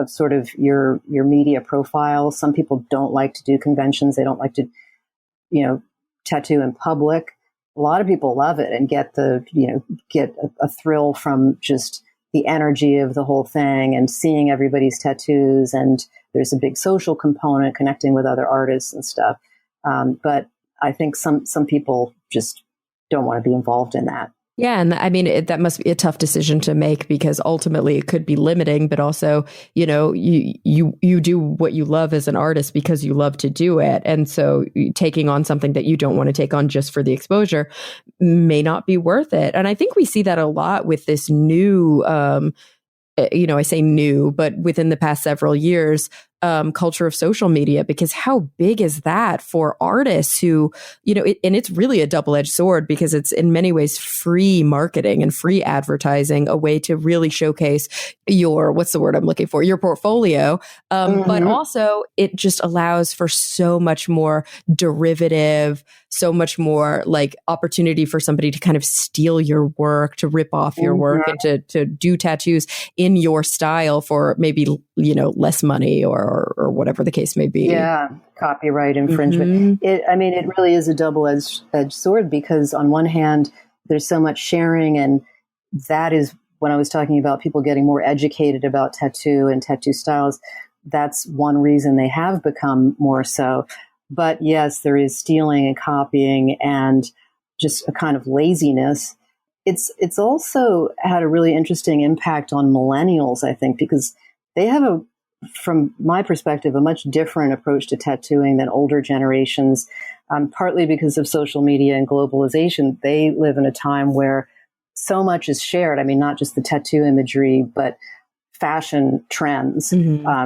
sort of your media profile. Some people don't like to do conventions. They don't like to, tattoo in public. A lot of people love it and get a thrill from just the energy of the whole thing and seeing everybody's tattoos. And there's a big social component, connecting with other artists and stuff. But I think some people just don't want to be involved in that. Yeah, and I mean that must be a tough decision to make because ultimately it could be limiting, but also, you do what you love as an artist because you love to do it, and so taking on something that you don't want to take on just for the exposure may not be worth it. And I think we see that a lot with this new, I say new, but within the past several years, culture of social media, because how big is that for artists who, and it's really a double-edged sword because it's in many ways free marketing and free advertising, a way to really showcase what's the word I'm looking for, your portfolio. But also it just allows for so much more derivative, so much more like opportunity for somebody to kind of steal your work, to rip off your work and to do tattoos in your style for maybe, less money or whatever the case may be. Yeah, copyright infringement. It really is a double-edged sword because on one hand, there's so much sharing, and that is when I was talking about people getting more educated about tattoo and tattoo styles. That's one reason they have become more so. But yes, there is stealing and copying and just a kind of laziness. It's also had a really interesting impact on millennials, I think, because they have from my perspective, a much different approach to tattooing than older generations, partly because of social media and globalization. They live in a time where so much is shared. I mean, not just the tattoo imagery, but fashion trends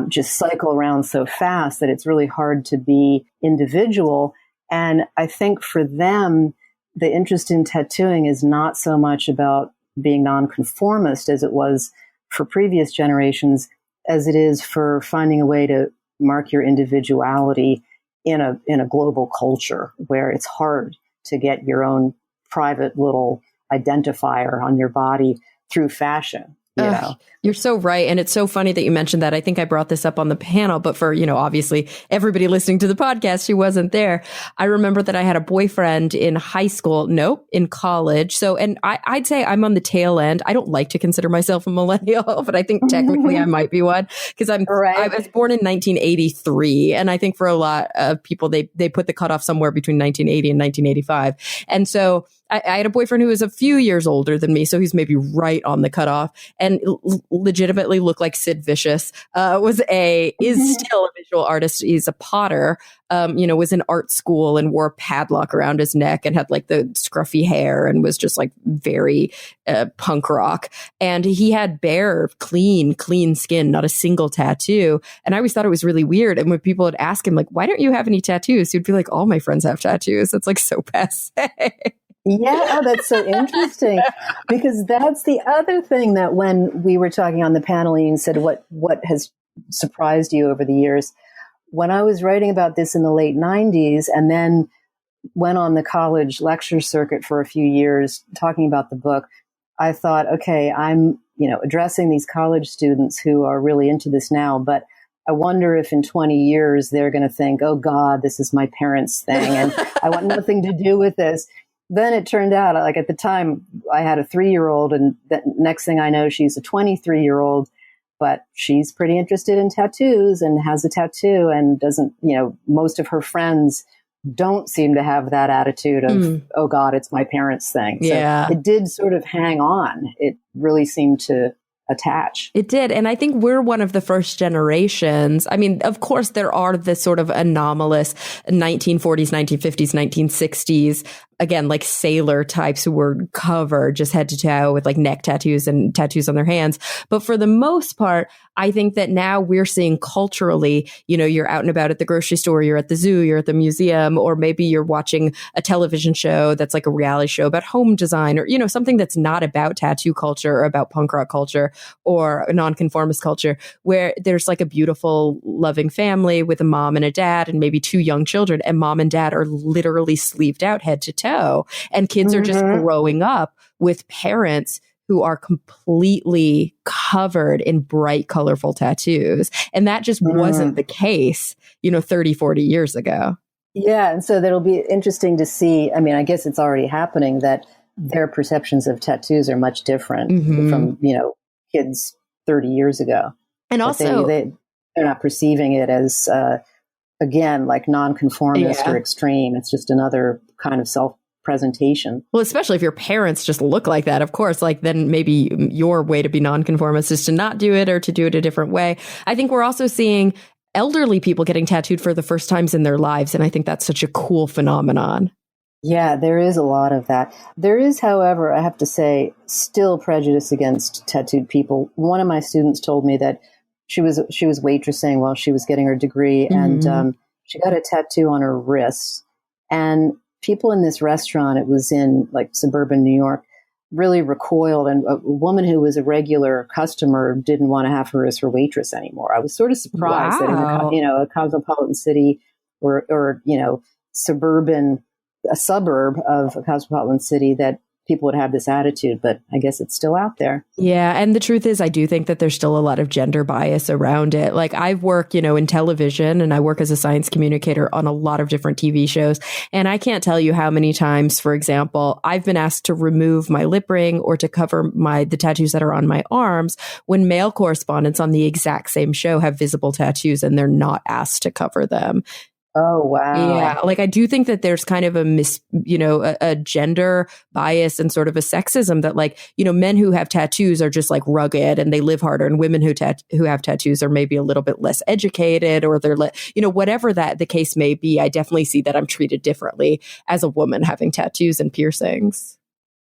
just cycle around so fast that it's really hard to be individual. And I think for them, the interest in tattooing is not so much about being nonconformist as it was for previous generations, as it is for finding a way to mark your individuality in a global culture where it's hard to get your own private little identifier on your body through fashion. You're so right. And it's so funny that you mentioned that. I think I brought this up on the panel, but for, obviously everybody listening to the podcast, she wasn't there. I remember that I had a boyfriend in high school. Nope, in college. So, and I'd say I'm on the tail end. I don't like to consider myself a millennial, but I think technically I might be one because I was born in 1983. And I think for a lot of people, they put the cutoff somewhere between 1980 and 1985. And so I had a boyfriend who was a few years older than me, so he's maybe right on the cutoff, and legitimately looked like Sid Vicious. Is still a visual artist. He's a potter. Was in art school and wore a padlock around his neck and had like the scruffy hair and was just like very punk rock. And he had bare, clean skin, not a single tattoo. And I always thought it was really weird. And when people would ask him like, "Why don't you have any tattoos?" He'd be like, "All my friends have tattoos." It's like so passe. Yeah, that's so interesting because that's the other thing that when we were talking on the panel, you said what has surprised you over the years. When I was writing about this in the late 90s and then went on the college lecture circuit for a few years talking about the book, I thought, okay, I'm, addressing these college students who are really into this now, but I wonder if in 20 years they're going to think, oh God, this is my parents' thing and I want nothing to do with this. Then it turned out, like at the time, I had a 3-year-old, and the next thing I know, she's a 23-year-old, but she's pretty interested in tattoos and has a tattoo and doesn't, most of her friends don't seem to have that attitude of, oh God, it's my parents' thing. So it did sort of hang on. It really seemed to attach. It did. And I think we're one of the first generations. I mean, of course, there are the sort of anomalous 1940s, 1950s, 1960s, again, like sailor types who were covered just head to toe with like neck tattoos and tattoos on their hands. But for the most part, I think that now we're seeing culturally, you're out and about at the grocery store, you're at the zoo, you're at the museum, or maybe you're watching a television show that's like a reality show about home design or, something that's not about tattoo culture or about punk rock culture or a nonconformist culture, where there's like a beautiful, loving family with a mom and a dad and maybe 2 young children, and mom and dad are literally sleeved out head to toe. And kids are just growing up with parents who are completely covered in bright, colorful tattoos. And that just wasn't the case, 30, 40 years ago. Yeah. And so that'll be interesting to see. I mean, I guess it's already happening that their perceptions of tattoos are much different from, kids 30 years ago. And also, they're not perceiving it as, again, like nonconformist or extreme. It's just another kind of presentation. Well, especially if your parents just look like that, of course, like then maybe your way to be nonconformist is to not do it or to do it a different way. I think we're also seeing elderly people getting tattooed for the first times in their lives. And I think that's such a cool phenomenon. Yeah, there is a lot of that. There is, however, I have to say, still prejudice against tattooed people. One of my students told me that she was waitressing while she was getting her degree, and she got a tattoo on her wrist. And people in this restaurant, it was in like suburban New York, really recoiled. And a woman who was a regular customer didn't want to have her as her waitress anymore. I was sort of surprised that in a cosmopolitan city or a suburb of a cosmopolitan city, that people would have this attitude, but I guess it's still out there. Yeah. And the truth is, I do think that there's still a lot of gender bias around it. Like I've worked, in television, and I work as a science communicator on a lot of different TV shows. And I can't tell you how many times, for example, I've been asked to remove my lip ring or to cover the tattoos that are on my arms when male correspondents on the exact same show have visible tattoos and they're not asked to cover them. Oh, wow. Yeah. Like I do think that there's kind of a gender bias and sort of a sexism that men who have tattoos are just like rugged and they live harder, and women who have tattoos are maybe a little bit less educated, or they're, whatever that the case may be. I definitely see that I'm treated differently as a woman having tattoos and piercings.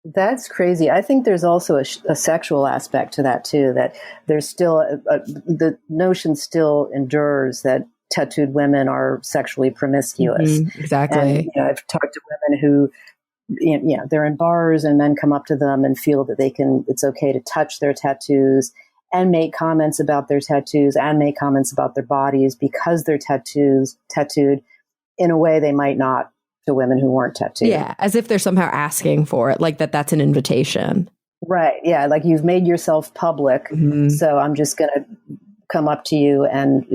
That's crazy. I think there's also a sexual aspect to that too, that there's still the notion still endures that tattooed women are sexually promiscuous. Exactly. And, I've talked to women who, they're in bars and men come up to them and feel that it's okay to touch their tattoos and make comments about their tattoos and make comments about their bodies because they're tattooed in a way they might not to women who weren't tattooed. Yeah. As if they're somehow asking for it, like that's an invitation. Right. Yeah. Like you've made yourself public. So I'm just going to come up to you and,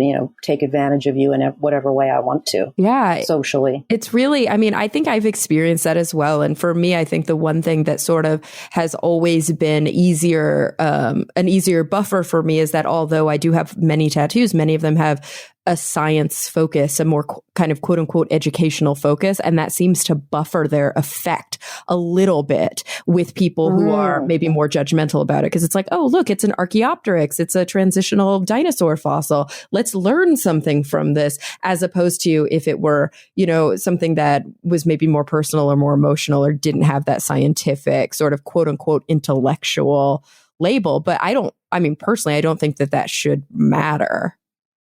take advantage of you in whatever way I want to. Yeah. Socially. It's really, I think I've experienced that as well. And for me, I think the one thing that sort of has always been an easier buffer for me is that although I do have many tattoos, many of them have a science focus, a more kind of quote unquote educational focus. And that seems to buffer their effect a little bit with people who are maybe more judgmental about it. Cause it's like, oh, look, it's an Archaeopteryx. It's a transitional dinosaur fossil. Let's learn something from this, as opposed to if it were, something that was maybe more personal or more emotional or didn't have that scientific sort of quote unquote intellectual label. But personally, I don't think that should matter.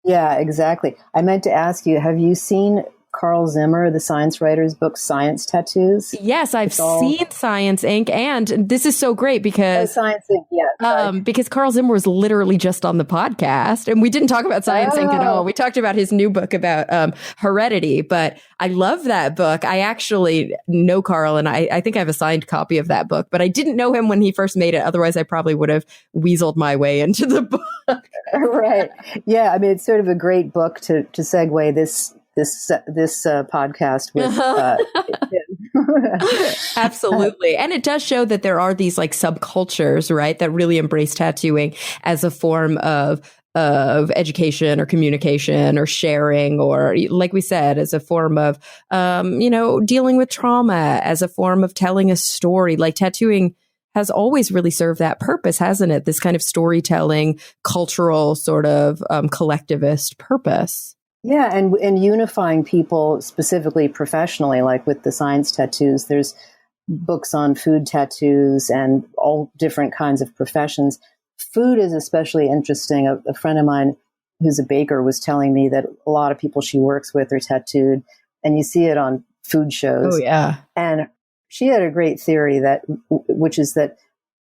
Yeah, exactly. I meant to ask you, have you seen Carl Zimmer, the science writer's book, Science Tattoos? Yes, I've seen Science Inc. And this is so great because Science Inc. Yeah, because Carl Zimmer was literally just on the podcast, and we didn't talk about Science Inc. at all. We talked about his new book about heredity, but I love that book. I actually know Carl, and I think I have a signed copy of that book, but I didn't know him when he first made it. Otherwise, I probably would have weaseled my way into the book. Right. Yeah. It's sort of a great book to segue this podcast with. Absolutely. And it does show that there are these like subcultures, right, that really embrace tattooing as a form of education or communication or sharing, or like we said, as a form of, dealing with trauma, as a form of telling a story. Like tattooing has always really served that purpose, hasn't it? This kind of storytelling, cultural sort of collectivist purpose. Yeah, and unifying people specifically professionally, like with the science tattoos. There's books on food tattoos and all different kinds of professions. Food is especially interesting. A friend of mine who's a baker was telling me that a lot of people she works with are tattooed, and you see it on food shows. Oh, yeah. And she had a great theory which is that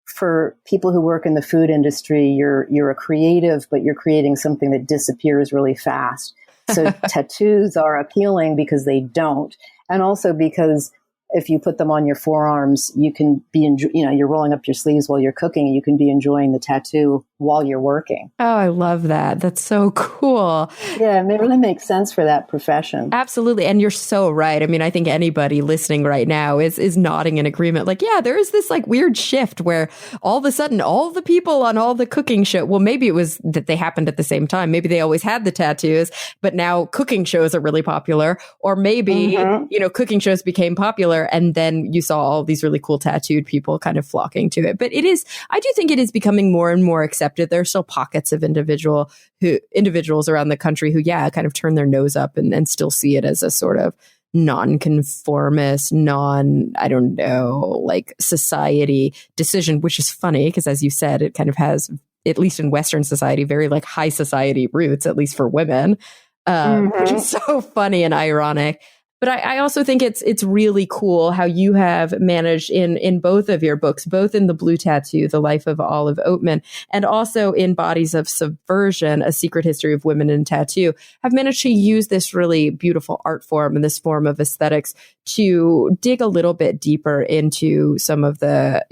for people who work in the food industry, you're a creative, but you're creating something that disappears really fast. So tattoos are appealing because they don't. And also because if you put them on your forearms, you can be, you're rolling up your sleeves while you're cooking, and you can be enjoying the tattoo while you're working. Oh, I love that. That's so cool. Yeah, it really makes sense for that profession. Absolutely. And you're so right. I think anybody listening right now is nodding in agreement. Like, yeah, there is this like weird shift where all of a sudden all the people on all the cooking show, well, maybe it was that they happened at the same time. Maybe they always had the tattoos, but now cooking shows are really popular. Or maybe, cooking shows became popular trailer, and then you saw all these really cool tattooed people kind of flocking to it. But I do think it is becoming more and more accepted. There are still pockets of individuals around the country who, kind of turn their nose up and still see it as a sort of non-conformist, like society decision, which is funny because, as you said, it kind of has, at least in Western society, very like high society roots, at least for women, which is so funny and ironic. But I also think it's really cool how you have managed in both of your books, both in The Blue Tattoo, The Life of Olive Oatman, and also in Bodies of Subversion, A Secret History of Women in Tattoo, have managed to use this really beautiful art form and this form of aesthetics to dig a little bit deeper into some of the,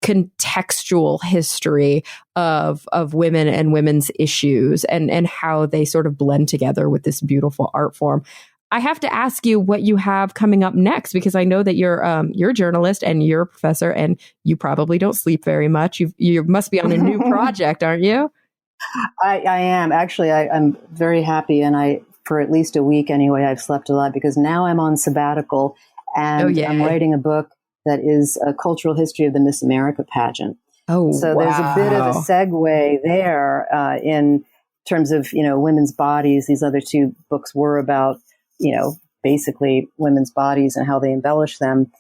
contextual history of women and women's issues and how they sort of blend together with this beautiful art form. I have to ask you what you have coming up next, because I know that you're a journalist and you're a professor and you probably don't sleep very much. You must be on a new project, aren't you? I am. Actually, I'm very happy. And for at least a week anyway, I've slept a lot because now I'm on sabbatical and I'm writing a book that is a cultural history of the Miss America pageant. Oh, so there's a bit of a segue there in terms of, women's bodies. These other two books were about, basically women's bodies and how they embellish them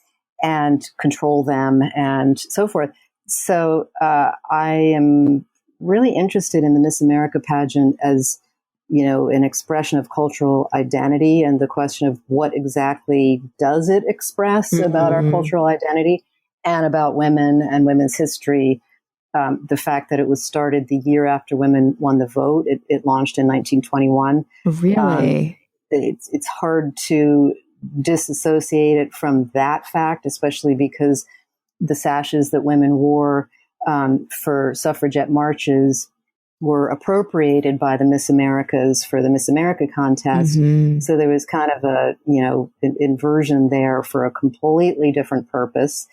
and control them and so forth. So I am really interested in the Miss America pageant as, an expression of cultural identity and the question of what exactly does it express about our cultural identity and about women and women's history. The fact that it was started the year after women won the vote. It launched in 1921. Really? It's hard to disassociate it from that fact, especially because the sashes that women wore for suffragette marches were appropriated by the Miss Americas for the Miss America contest. So there was kind of a, an inversion there for a completely different purpose.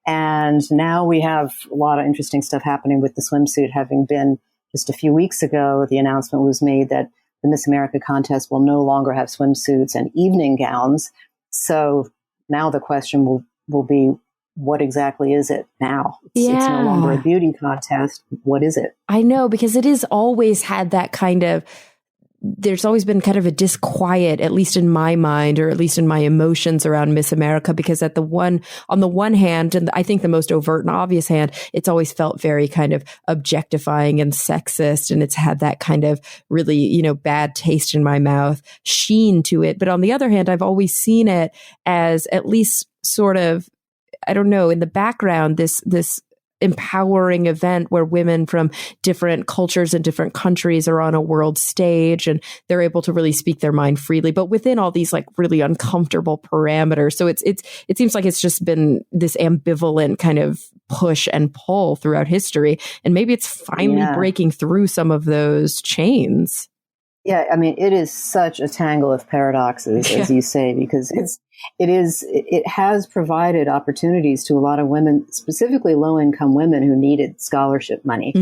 And now we have a lot of interesting stuff happening with the swimsuit, having been just a few weeks ago, the announcement was made that the Miss America contest will no longer have swimsuits and evening gowns. So now the question will be, what exactly is it now? It's no longer a beauty contest. What is it? I know, because it has always had that kind of, there's always been kind of a disquiet, at least in my mind, or at least in my emotions around Miss America, because on the one hand, and I think the most overt and obvious hand, it's always felt very kind of objectifying and sexist. And it's had that kind of really, bad taste in my mouth sheen to it. But on the other hand, I've always seen it as at least sort of, I don't know, in the background, this empowering event where women from different cultures and different countries are on a world stage and they're able to really speak their mind freely, but within all these like really uncomfortable parameters. So it seems like it's just been this ambivalent kind of push and pull throughout history. And maybe it's finally breaking through some of those chains. Yeah, I mean, it is such a tangle of paradoxes, as you say, because it has provided opportunities to a lot of women, specifically low-income women who needed scholarship money.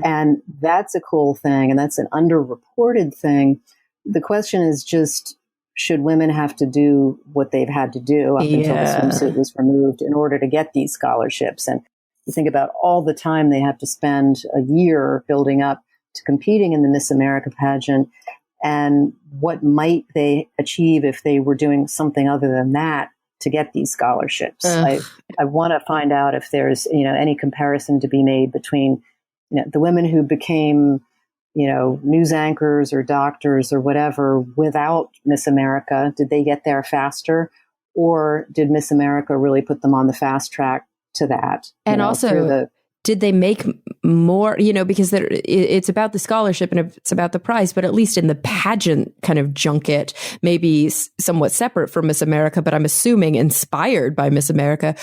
And that's a cool thing, and that's an underreported thing. The question is just, should women have to do what they've had to do up until the swimsuit was removed in order to get these scholarships? And you think about all the time they have to spend a year building up to competing in the Miss America pageant, and what might they achieve if they were doing something other than that to get these scholarships. I want to find out if there's, any comparison to be made between, the women who became, news anchors or doctors or whatever without Miss America. Did they get there faster, or did Miss America really put them on the fast track to that? And also, did they make more, because it's about the scholarship and it's about the prize, but at least in the pageant kind of junket, maybe somewhat separate from Miss America, but I'm assuming inspired by Miss America,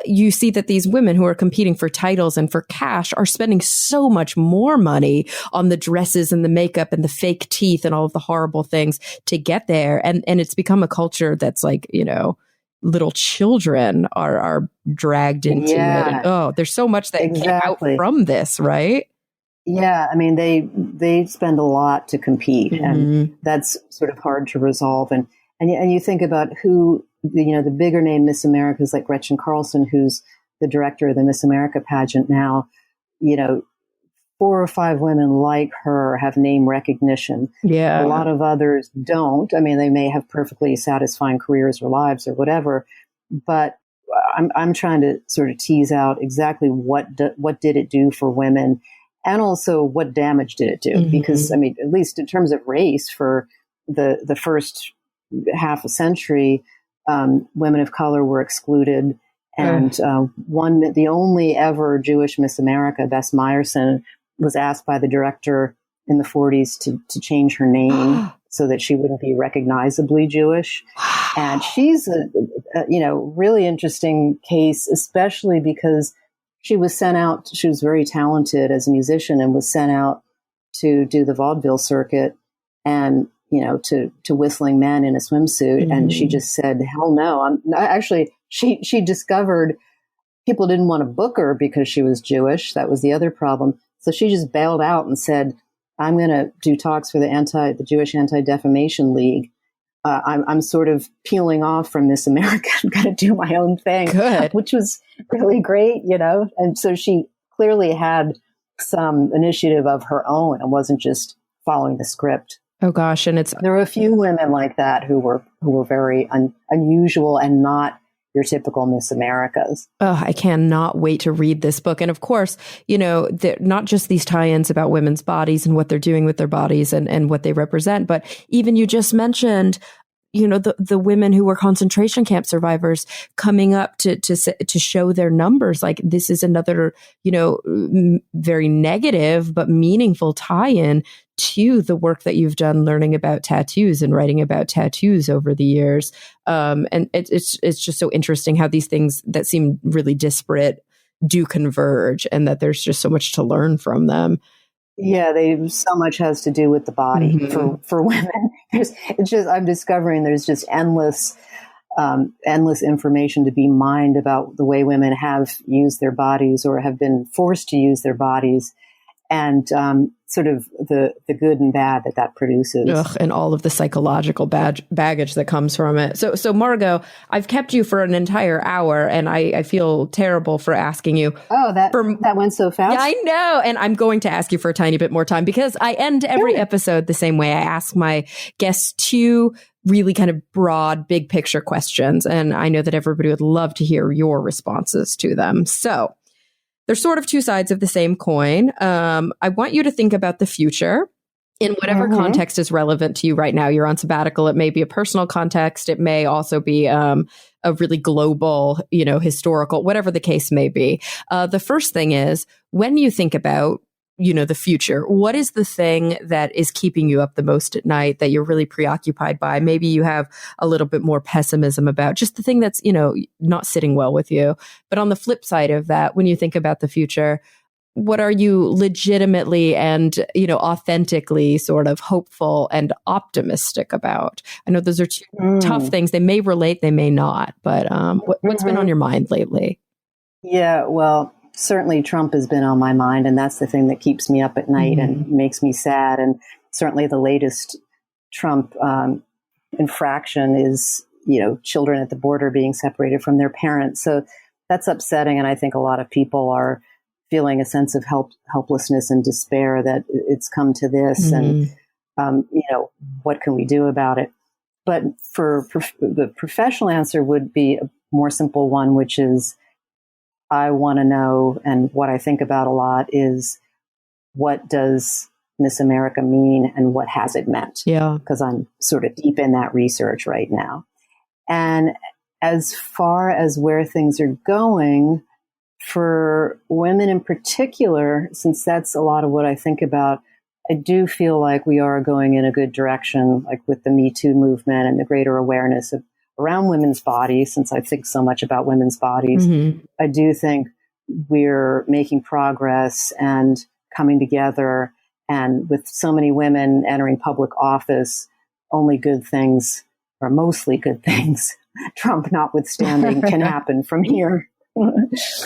you see that these women who are competing for titles and for cash are spending so much more money on the dresses and the makeup and the fake teeth and all of the horrible things to get there. And it's become a culture that's like, little children are dragged into it. And, there's so much that came out from this, right? Yeah, I mean, they spend a lot to compete, and that's sort of hard to resolve. And you think about who the bigger name Miss Americas like Gretchen Carlson, who's the director of the Miss America pageant now, 4 or 5 women like her have name recognition. Yeah. A lot of others don't. I mean, they may have perfectly satisfying careers or lives or whatever, but I'm trying to sort of tease out exactly what did it do for women, and also what damage did it do? Mm-hmm. Because, I mean, at least in terms of race, for the first half a century, women of color were excluded. And the only ever Jewish Miss America, Bess Meyerson, was asked by the director in the 40s to change her name so that she wouldn't be recognizably Jewish. And she's a really interesting case, especially because she was sent out. She was very talented as a musician and was sent out to do the vaudeville circuit and, to whistling men in a swimsuit. Mm-hmm. And she just said, hell no. She discovered people didn't want to book her because she was Jewish. That was the other problem. So she just bailed out and said, I'm going to do talks for the Jewish Anti-Defamation League. I'm sort of peeling off from Miss America. I'm going to do my own thing. Good. Which was really great, And so she clearly had some initiative of her own and wasn't just following the script. Oh gosh, and there were a few women like that who were very unusual and not your typical Miss Americas. Oh, I cannot wait to read this book. And of course, not just these tie-ins about women's bodies and what they're doing with their bodies and what they represent, but even you just mentioned, the women who were concentration camp survivors coming up to show their numbers. Like, this is another, very negative but meaningful tie-in to the work that you've done learning about tattoos and writing about tattoos over the years. And it's just so interesting how these things that seem really disparate do converge, and that there's just so much to learn from them. Yeah, so much has to do with the body. Mm-hmm. for women. I'm discovering there's just endless information to be mined about the way women have used their bodies or have been forced to use their bodies, and sort of the good and bad that produces. And all of the psychological baggage that comes from it. So Margot, I've kept you for an entire hour, and I feel terrible for asking you. Oh, that went so fast. Yeah, I know. And I'm going to ask you for a tiny bit more time, because I end every episode the same way. I ask my guests 2 really kind of broad, big picture questions. And I know that everybody would love to hear your responses to them. So they're sort of 2 sides of the same coin. I want you to think about the future in whatever context is relevant to you right now. You're on sabbatical. It may be a personal context. It may also be a really global, historical, whatever the case may be. The first thing is, when you think about, the future, what is the thing that is keeping you up the most at night, that you're really preoccupied by? Maybe you have a little bit more pessimism about, just the thing that's, not sitting well with you. But on the flip side of that, when you think about the future, what are you legitimately and, authentically sort of hopeful and optimistic about? I know those are 2 tough things. They may relate, they may not. But what's been on your mind lately? Yeah, well, certainly Trump has been on my mind, and that's the thing that keeps me up at night and makes me sad. And certainly the latest Trump infraction is, children at the border being separated from their parents. So that's upsetting. And I think a lot of people are feeling a sense of helplessness and despair that it's come to this. And, what can we do about it? But the professional answer would be a more simple one, which is, I want to know, and what I think about a lot is, what does Miss America mean and what has it meant? Yeah. Because I'm sort of deep in that research right now. And as far as where things are going, for women in particular, since that's a lot of what I think about, I do feel like we are going in a good direction, like with the Me Too movement and the greater awareness around women's bodies. Since I think so much about women's bodies, I do think we're making progress and coming together. And with so many women entering public office, only good things, or mostly good things, Trump notwithstanding, can happen from here.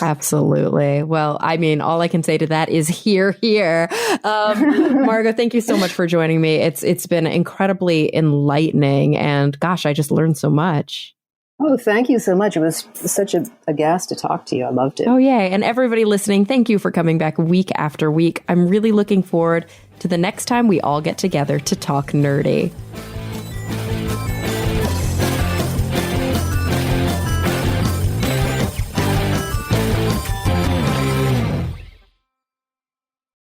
Absolutely. Well, I mean, all I can say to that is hear, hear. Margot, thank you so much for joining me. It's been incredibly enlightening, and gosh, I just learned so much. Oh, thank you so much. It was such a gas to talk to you. I loved it. Oh, yay. And everybody listening, thank you for coming back week after week. I'm really looking forward to the next time we all get together to talk nerdy.